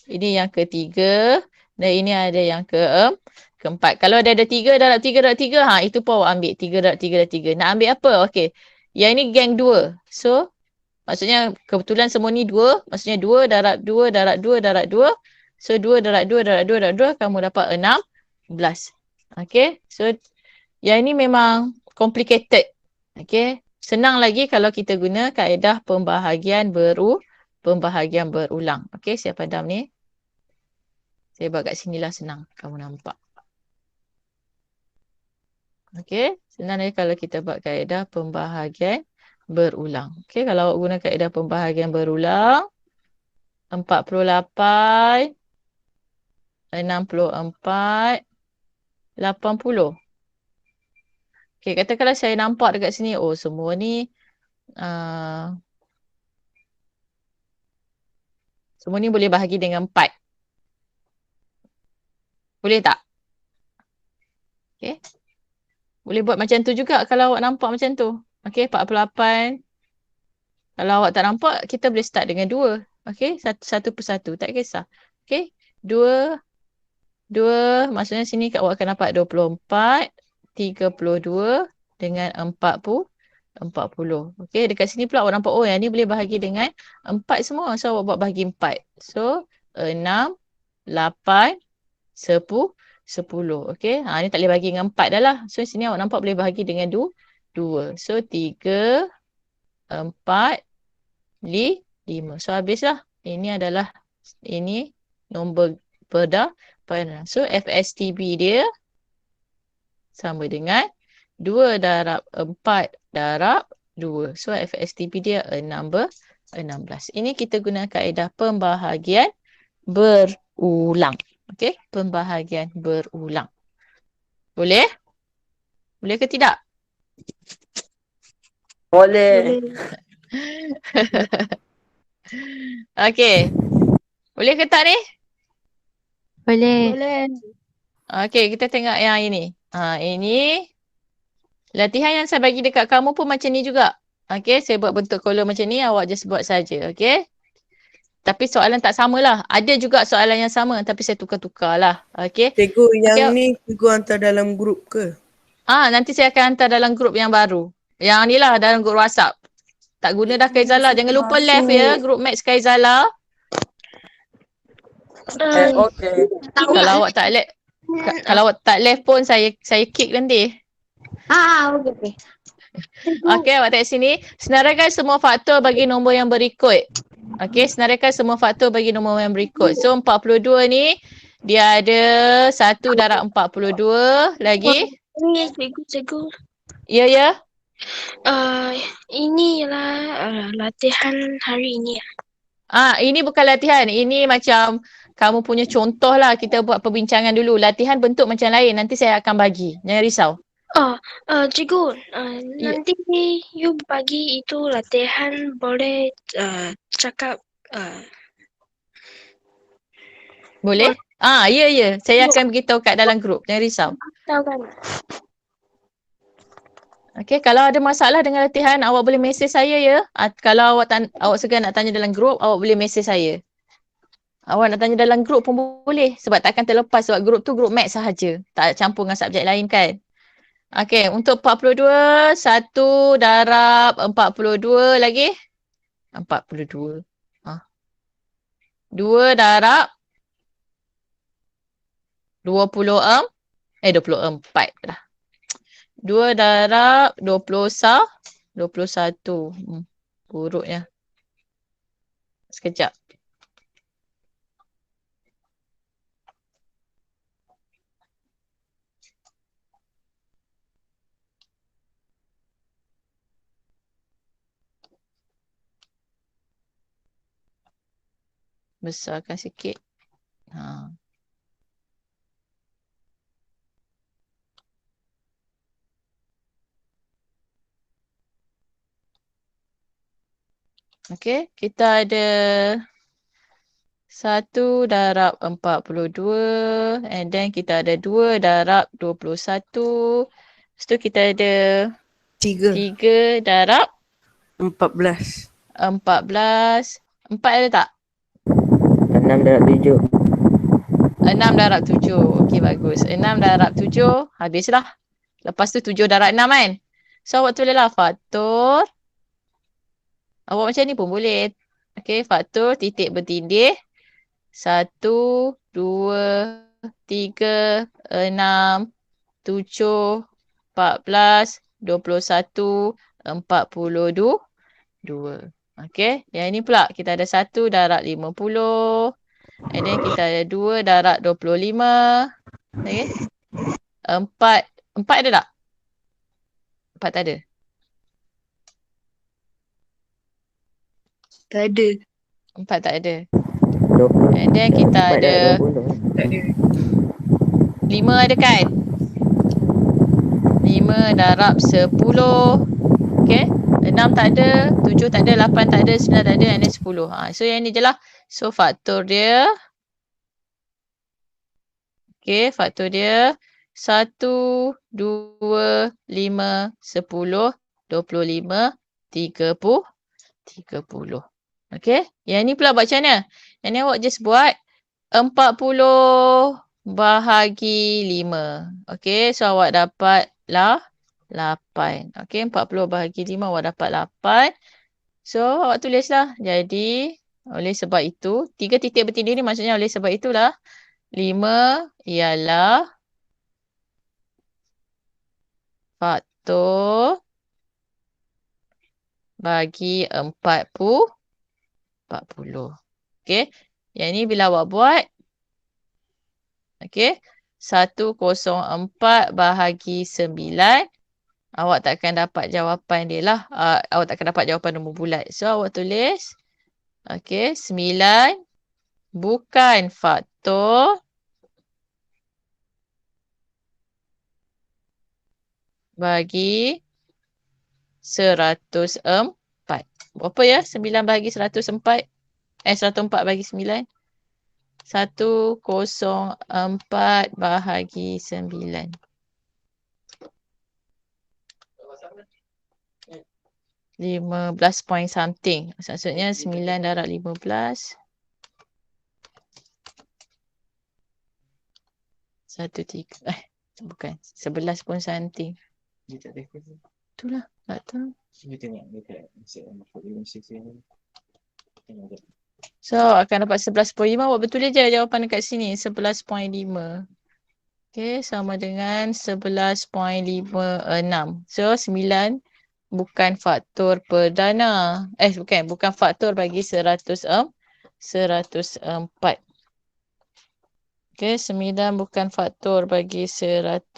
Ini yang ketiga. Dan ini ada yang keempat. Kalau ada 3 darab 3 darab 3, itu pun awak ambil. 3 darab 3 darab 3. Nak ambil apa? Okey. Yang ini geng 2. So, maksudnya kebetulan semua ni 2. Maksudnya 2 darab 2 darab 2 darab 2. So, 2 darab 2 darab 2 darab 2. Kamu dapat 16. Okay. So, yang ini memang complicated. Okay. Senang lagi kalau kita guna kaedah pembahagian berulang. Okay. Saya padam ni. Saya buat kat sini lah senang. Kamu nampak. Okay. Senang lagi kalau kita buat kaedah pembahagian berulang. Okay. Kalau awak guna kaedah pembahagian berulang. 48. 64. 80. Okay. Katakanlah saya nampak dekat sini. Oh semua ni. Semua ni boleh bahagi dengan 4. Boleh tak? Okay. Boleh buat macam tu juga kalau awak nampak macam tu. Okay, 48. Kalau awak tak nampak, kita boleh start dengan 2. Okay, satu persatu. Tak kisah. Okay, 2. Maksudnya sini awak akan dapat 24. 32 dengan 40. Okay, dekat sini pula awak nampak, oh yang ni boleh bahagi dengan 4 semua. So, awak buat bahagi 4. So, 6, 8, 10. Okay. Ni tak boleh bagi dengan 4 dah lah. So, sini awak nampak boleh bahagi dengan 2. So, 3, 4, 5. So, habislah. Ini adalah nombor perdagangan. So, FSTB dia sama dengan 2 darab 4 darab 2. So, FSTB dia 16. Ini kita guna kaedah pembahagian berulang. Okey, pembahagian berulang. Boleh? Boleh ke tidak? Boleh. Okey. Boleh ke tak ni? Boleh. Okey, kita tengok yang ini. Ini latihan yang saya bagi dekat kamu pun macam ni juga. Okey, saya buat bentuk kolom macam ni, awak just buat saja, okey? Tapi soalan tak samalah. Ada juga soalan yang sama tapi saya tukar-tukar lah. Okey. Cikgu, yang ni cikgu hantar dalam grup ke? Nanti saya akan hantar dalam grup yang baru. Yang ni lah dalam grup WhatsApp. Tak guna dah Kaizala. Jangan lupa left ya. Grup Max Kaizala. Okay. Kalau awak tak left. Kalau awak tak left pun saya kick nanti. Okey. Okey, awak tengok sini. Senaraikan semua faktor bagi nombor yang berikut. Okey, senaraikan semua faktor bagi nombor yang berikut. So, 42 ni dia ada 1 darab 42 lagi. Ini cikgu. Ya. Ini ialah latihan hari ini. Ini bukan latihan. Ini macam kamu punya contoh lah. Kita buat perbincangan dulu. Latihan bentuk macam lain. Nanti saya akan bagi. Jangan risau. Cikgu, nanti you bagi itu latihan boleh cakap Boleh? Ya. Saya akan beritahu kat dalam grup. Jangan risau. tahu kan? Okey, kalau ada masalah dengan latihan, awak boleh mesej saya ya. Kalau awak segan nak tanya dalam grup, awak boleh mesej saya. Awak nak tanya dalam grup pun boleh. Sebab takkan terlepas. Sebab grup tu grup maths sahaja. Tak campur dengan subjek lain kan. Okey, untuk 42, 1 darab 42 lagi. 42. 2 darab 24 lah. 2 darab 21. Buruknya. Sekejap. Besarkan sikit. Okey, kita ada 1 darab 42 and then kita ada 2 darab 21. Lepas tu kita ada 3 darab 14. 14. 4 ada tak? 6 darab 7. 6 darab 7. Okey, bagus. 6 darab 7. Habislah. Lepas tu 7 darab 6 kan? So awak tulislah faktor. Awak macam ni pun boleh. Okay, faktor titik bertindih. 1, 2, 3, 6, 7, 14, 21, 42. Okay, yang ni pula kita ada 1 darab 50. And then kita ada 2 darab 25. Okay. 4 ada tak? 4 tak ada. Tak ada. 4 tak ada. 20. And then kita 4 ada darab 20. Tak ada. 5 ada kan? 5 darab 10. Okay. 6 tak ada, 7 tak ada, 8 tak ada, 9 tak ada, and then 10. So yang ni je lah. So faktor dia. Okay, faktor dia 1, 2, 5, 10, 25, 30. Okay, yang ni pula buat macam mana? Yang ni awak just buat 40 bahagi 5. Okay, so awak dapat lah 8. Okay, 40 bahagi 5 awak dapat 8. So awak tulislah. Jadi oleh sebab itu, 3 titik bertindih ni maksudnya oleh sebab itulah 5 ialah faktor bagi 40. Okay. Yang ni bila awak buat. Okay. 104 bahagi 9. Awak takkan dapat jawapan dia lah. Awak takkan dapat jawapan nombor bulat. So awak tulis. Okay. 9 bukan faktor bagi 104. Berapa ya? 9 bahagi 104. 104 bagi 9. 104 bahagi 9. 15 point something. Maksudnya 9 darab 15. 13. Bukan. 11 point something. Itulah. Tak tahu. So akan dapat 11.5. Awak betul je jawapan dekat sini. 11.5. Okay. Sama dengan 11.56. So 9 bukan faktor perdana. Bukan faktor bagi 104. Okay. 9 bukan faktor bagi 104.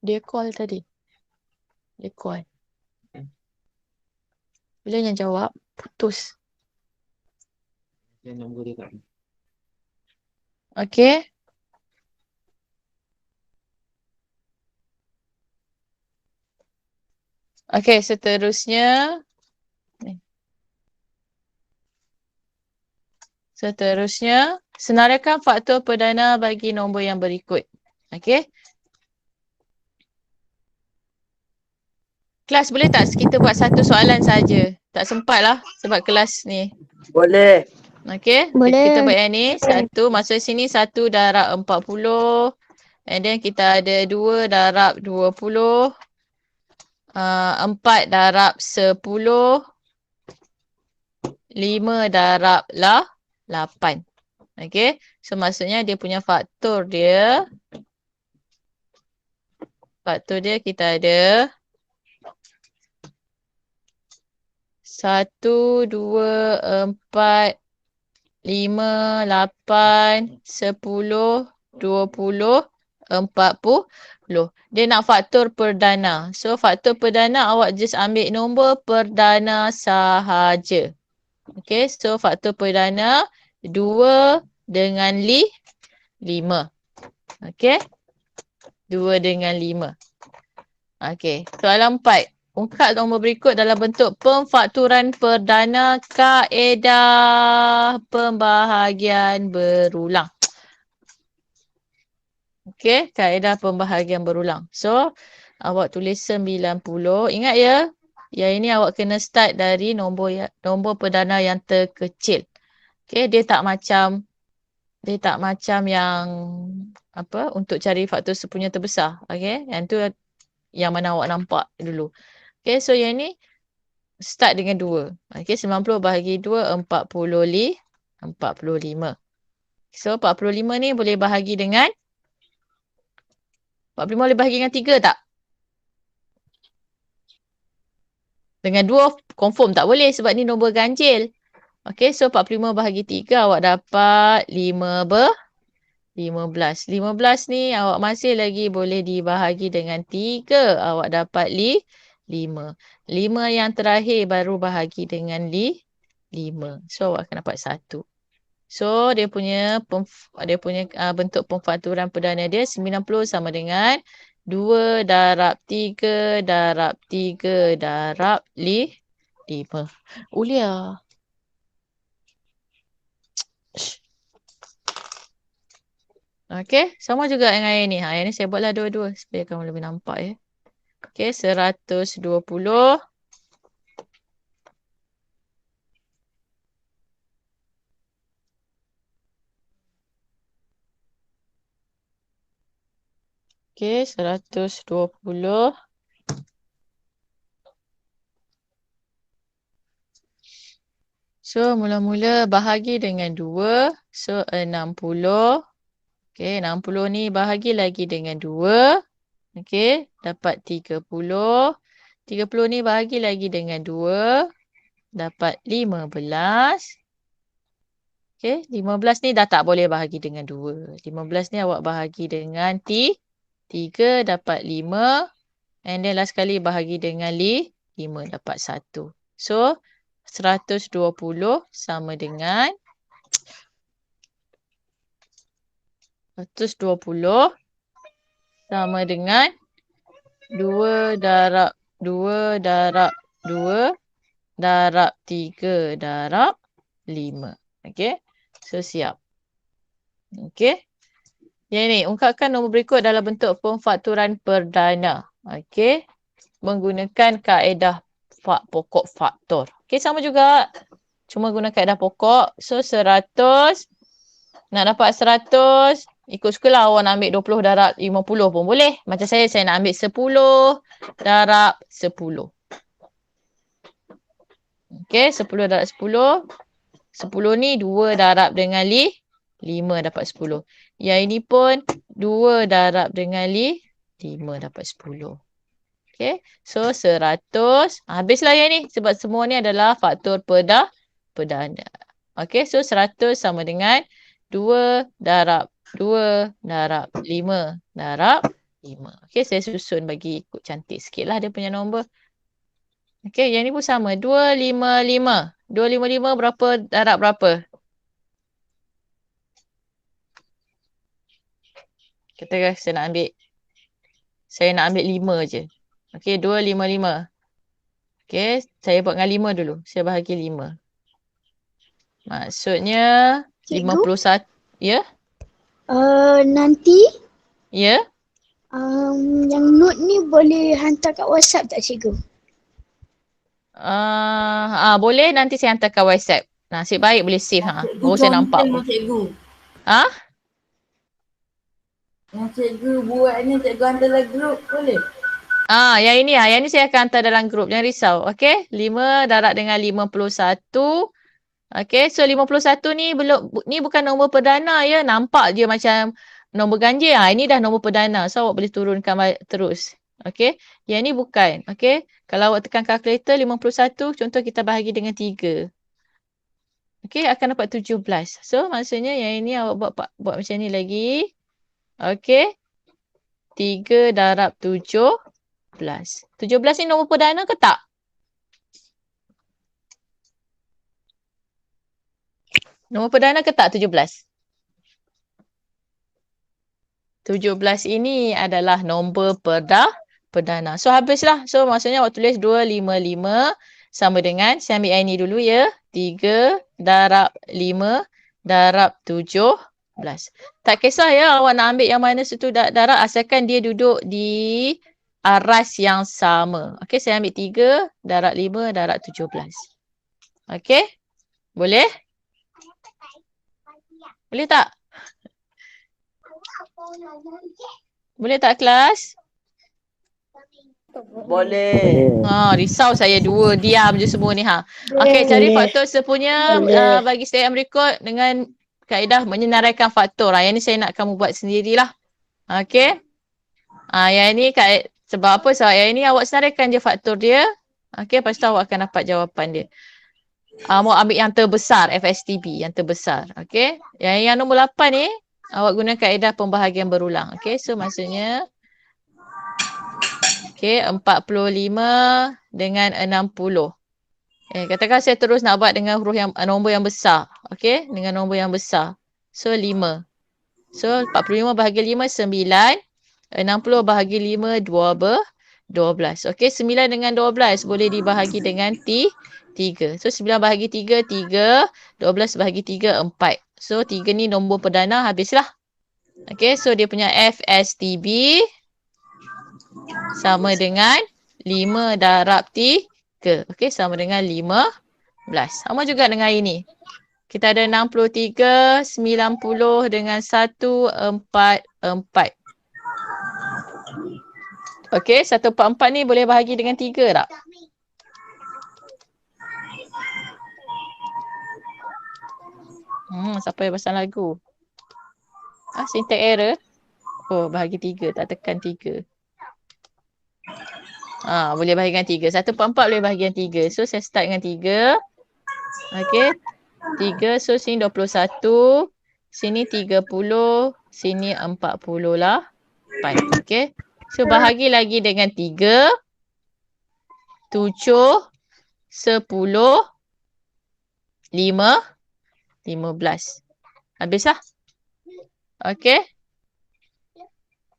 Dia call tadi. Dia call. Bila yang jawab, putus. Okay. Okay, seterusnya. Senaraikan faktor perdana bagi nombor yang berikut. Okay. Kelas boleh tak kita buat satu soalan saja? Tak sempat lah sebab kelas ni. Boleh. Okay. Boleh. Kita buat yang ni. Satu. Masuk sini 1 darab 40. And then kita ada 2 darab 20. 4 darab 10. 5 darab 8. Okay. So maksudnya dia punya faktor dia. Kita ada 1, 2, 4, 5, 8, 10, 20, 40. Dia nak faktor perdana. So faktor perdana awak just ambil nombor perdana sahaja. Okay, so faktor perdana 2 dengan 5. Okay. 2 dengan 5. Okay, soalan 4. Ungkap nombor berikut dalam bentuk pemfakturan perdana kaedah pembahagian berulang. Okay, kaedah pembahagian berulang. So, awak tulis 90. Ingat ya, yang ini awak kena start dari nombor perdana yang terkecil. Okay, dia tak macam yang apa untuk cari faktor sepunya terbesar. Okay, yang tu yang mana awak nampak dulu. Okay, so yang ni start dengan 2. Okay, 90 bahagi 2, 45. So, 45 ni boleh bahagi dengan 45 boleh bahagi dengan 3 tak? Dengan 2 confirm tak boleh sebab ni nombor ganjil. Okay, so 45 bahagi 3 awak dapat 15. 15 ni awak masih lagi boleh dibahagi dengan 3. Awak dapat 5. 5 yang terakhir baru bahagi dengan 5. So awak akan dapat 1. So dia punya bentuk pemfakturan perdana dia 90 sama dengan 2 darab 3 darab 3 darab 5. Ulia. Okey, sama juga dengan yang ni. Yang ni saya buatlah dua-dua supaya kamu lebih nampak ya. Okey, 120. Okey, 120. So, mula-mula bahagi dengan 2. So, 60. Okey, 60 ni bahagi lagi dengan 2. Okey, dapat 30. 30 ni bahagi lagi dengan 2. Dapat 15. Okey, 15 ni dah tak boleh bahagi dengan 2. 15 ni awak bahagi dengan 3. Dapat 5. And then last kali bahagi dengan 5. Dapat 1. So, 120 sama dengan 120 sama dengan 2 darab 2 darab 2 darab 3 darab 5. Okey. So, siap. Okey. Yang ni, ungkapkan nombor berikut dalam bentuk pemfakturan perdana. Okey. Menggunakan kaedah pokok faktor. Okey, sama juga. Cuma guna kaedah pokok. So, 100. Nak dapat 100. Ikut sukalah awak nak ambil 20 darab 50 pun boleh. Macam saya nak ambil 10 darab 10. Okey, 10 darab 10. 10 ni 2 darab dengan 5 dapat 10. Yang ini pun 2 darab dengan 5 dapat 10. Okey, so 100. Habislah yang ni sebab semua ni adalah faktor perdana. Okey, so 100 sama dengan 2 darab 2 darab 5 darab 5. Okey, saya susun bagi ikut cantik sikit lah dia punya nombor. Okey, yang ni pun sama. 255. 255 berapa darab berapa? Katakan saya nak ambil 5 je. Okey, 255. Okey, saya buat dengan 5 dulu. Saya bahagi 5. Maksudnya Cikgu? 51. Ya? Nanti Ya? yang note ni boleh hantar kat WhatsApp tak cikgu? Boleh nanti saya hantarkan WhatsApp. Nasib baik boleh save. Baru saya nampak pun. Cikgu. Ha? Yang cikgu buat ni cikgu hantar dalam grup boleh? Yang ini saya akan hantar dalam grup. Jangan risau. Okey? 5 darab dengan 51. Okey, so 51 ni ni bukan nombor perdana ya. Nampak je macam nombor ganjil. Ini dah nombor perdana. So awak boleh turunkan terus. Okey, yang ni bukan. Okey, kalau awak tekan kalkulator 51, contoh kita bahagi dengan 3. Okey, akan dapat 17. So maksudnya yang ini awak buat macam ni lagi. Okey, 3 darab 17. 17 ni nombor perdana ke tak? Nombor perdana ke tak 17? 17 ini adalah nombor perdana. So habislah. So maksudnya awak tulis 255 sama dengan, saya ambil yang ini dulu ya. 3 darab 5 darab 17. Tak kisah ya awak nak ambil yang mana situ darab asalkan dia duduk di aras yang sama. Okey, saya ambil 3 darab 5 darab 17. Okey? Boleh? Boleh tak? Boleh tak kelas? Boleh. Risau saya dua. Diam je semua ni ha. Okey, cari faktor sepunya bagi stay and record dengan kaedah menyenaraikan faktor. Yang ni saya nak kamu buat sendirilah. Okey. Yang ni sebab apa? Sebab yang ni awak senaraikan je faktor dia. Okey, lepas tu awak akan dapat jawapan dia. Mau ambil yang terbesar, FSTB yang terbesar. Okey. Yang nombor 8 ni awak guna kaedah pembahagian berulang. Okey, so maksudnya okey, 45 dengan 60. Katakan saya terus nak buat dengan huruf nombor yang besar. Okey, dengan nombor yang besar. So 5. So 45 bahagi 5 9. 60 bahagi 5 12. Okey, 9 dengan 12 boleh dibahagi dengan 3. So 9 bahagi 3 3. 12 bahagi 3 4. So 3 ni nombor perdana, habislah. Okey, so dia punya FSTB sama dengan 5 darab 3. Okey, sama dengan 15. Sama juga dengan ini. Kita ada 63, 90 dengan 144. Okey, 144 ni boleh bahagi dengan 3 tak? Siapa yang pasang lagu? Syntax error. Bahagi 3, tak tekan 3. Boleh bahagi dengan 3. 144 boleh bahagi dengan 3. So saya start dengan 3. Okey. 3, so sini 21. Sini 30. Sini 40 lah. 8. Okey. So bahagi lagi dengan 3. 7. 10. 15. Habislah. Okey.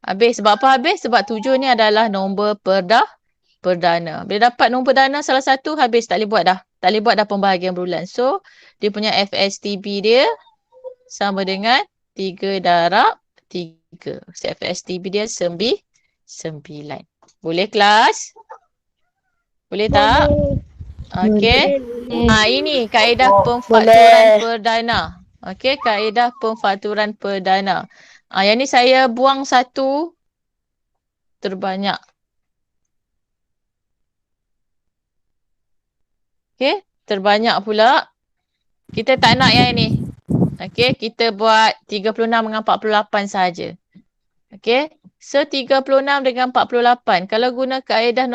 Habis. Sebab apa habis? Sebab 7 ni adalah nombor perdana. Bila dapat nombor perdana salah satu, habis. Tak boleh buat dah. Tak boleh buat dah pembahagian berulang. So, dia punya FSTB dia sama dengan 3 darab 3. So, FSTB dia 9. Boleh kelas? Boleh tak? Okey. Ini kaedah pemfakturan perdana. Okey, kaedah pemfakturan perdana. Yang ni saya buang satu terbanyak. Okey, terbanyak pula. Kita tak nak yang ini. Okey, kita buat 36 dengan 48 saja. Okey, so 36 dengan 48. Kalau guna kaedah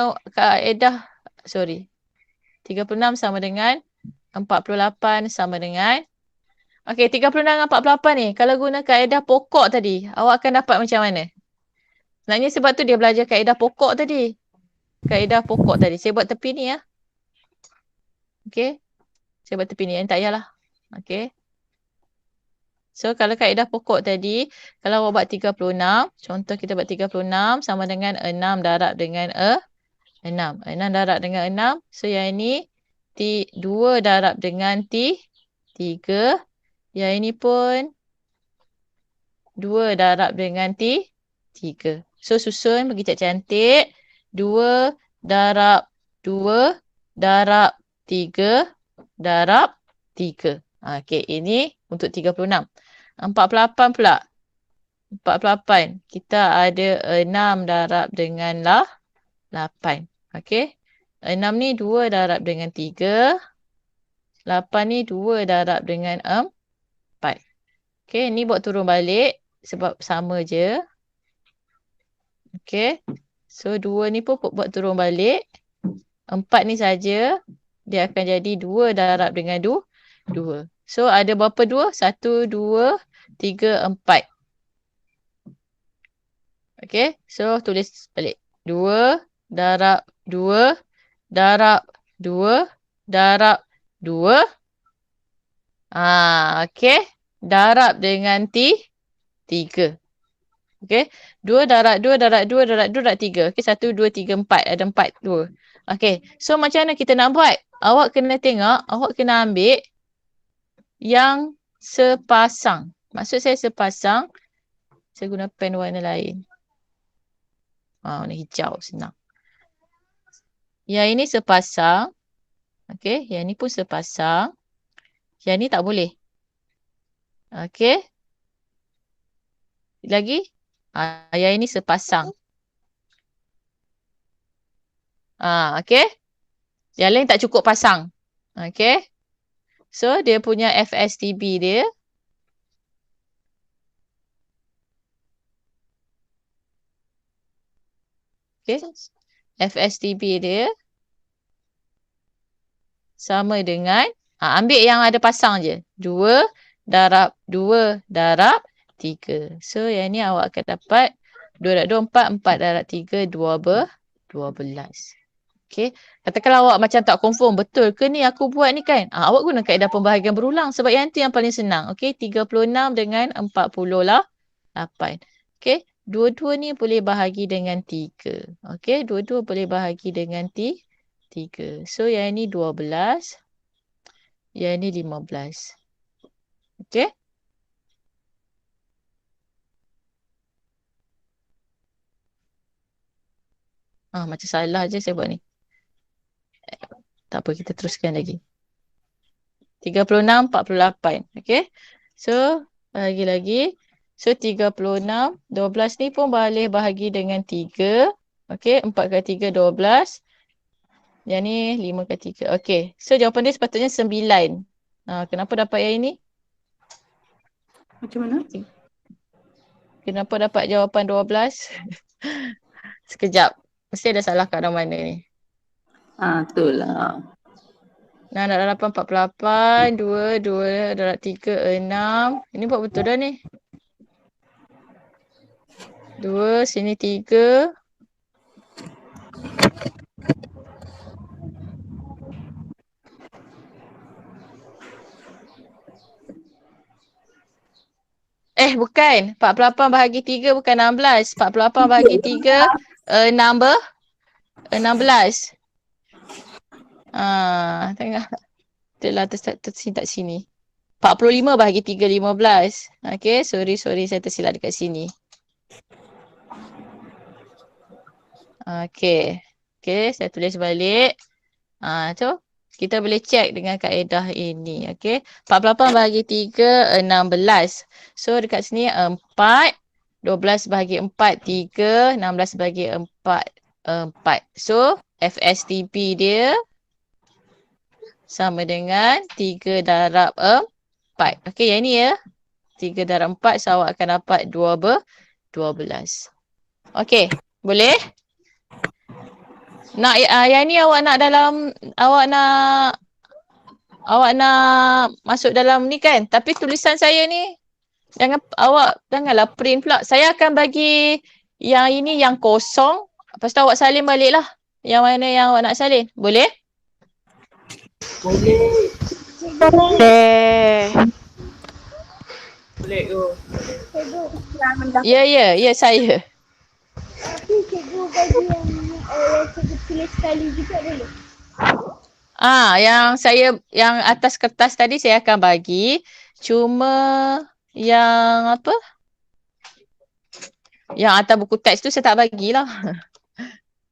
36 sama dengan 48 sama dengan. Okey, 36 dengan 48 ni. Kalau guna kaedah pokok tadi, awak akan dapat macam mana? Sebenarnya sebab tu dia belajar kaedah pokok tadi. Kaedah pokok tadi. Saya buat tepi ni ya. Okey. Saya buat tepi ni. Yang tak payahlah. Okey. So, kalau kaedah pokok tadi, kalau awak buat 36, contoh kita buat 36 sama dengan 6 darab dengan 6. 6 darab dengan 6. So, yang ini 2 darab dengan 3. Yang ini pun 2 darab dengan 3. So, susun bagi cantik-cantik. 2 darab 2 darab 3 darab 3. Okey, ini untuk 36. 48 pula. 48. Kita ada 6 darab dengan 8. Okey. 6 ni 2 darab dengan 3. 8 ni 2 darab dengan 4. Okey, ni buat turun balik sebab sama je. Okey. So 2 ni pun buat turun balik. 4 ni saja dia akan jadi 2 darab dengan 2. So ada berapa 2? 1, 2, 3, 4. Okey, so tulis balik. 2 darab 2 darab 2 darab 2. Okey. Darab dengan 3. Okey. 2 darab 2 darab 2 darab 2 darab 3. Okey, 1, 2, 3, 4. Ada 4, 2. Okey, so macam mana kita nak buat? Awak kena tengok, awak kena ambil yang sepasang. Maksud saya sepasang, saya guna pen warna lain. Warna hijau, senang. Yang ini sepasang. Okey, yang ini pun sepasang. Yang ini tak boleh. Okey. Lagi? Yang ini sepasang. Okey. Yang lain tak cukup pasang. Okey. So, dia punya FSTB dia. Okey. FSTB dia sama dengan, ambil yang ada pasang je. 2 darab 2 darab 3. So, yang ni awak akan dapat 2 darab 2, 4. 4 darab 3, 12. Okey. Katakanlah awak macam tak confirm, betul ke ni aku buat ni kan? Awak guna kaedah pembahagian berulang sebab yang tu yang paling senang. Okey, 36 dengan 48. Okey, dua-dua ni boleh bahagi dengan 3. Okey, dua-dua boleh bahagi dengan 3. So, yang ni 12. Yang ni 15. Okey. Macam salah je saya buat ni. Tak apa, kita teruskan lagi. 36, 48. Okey. So, lagi-lagi. So, 36, 12 ni pun boleh bahagi dengan 3. Okey, 4 kali 3, 12. Yang ni 5 kali 3. Okey. So, jawapan dia sepatutnya 9. Kenapa dapat yang ini? Macam mana? Kenapa dapat jawapan 12? Sekejap. Mesti ada salah kat mana ni. Betul lah. Nak dapat 48, 2, 2 darab 3, 6. Ini buat betul dah ni. 2, sini 3. Bukan. 48 bahagi 3 bukan 16. 48 bahagi 3, 16. Tengok. Itulah tersilap sini. 45 bahagi 3, 15. Okay, sorry saya tersilap dekat sini. Okay, saya tulis balik. So, kita boleh check dengan kaedah ini. Okay, 48 bahagi 3, 16. So, dekat sini 4. 12 bahagi 4, 3. 16 bahagi 4, 4. So, FSTP dia sama dengan 3 darab 4. Okey, yang ni ya. 3 darab 4, so awak akan dapat 12. Okey, boleh? Nak yang ni awak nak masuk dalam ni kan? Tapi tulisan saya ni janganlah print pula. Saya akan bagi yang ini yang kosong. Lepas tu awak salin balik lah. Yang mana yang awak nak salin. Boleh? Boleh. Boleh tu. Ya, saya. Tapi cikgu bagi yang cikgu tulis sekali juga boleh? Yang atas kertas tadi saya akan bagi. Cuma yang apa? Yang atas buku teks tu saya tak bagilah.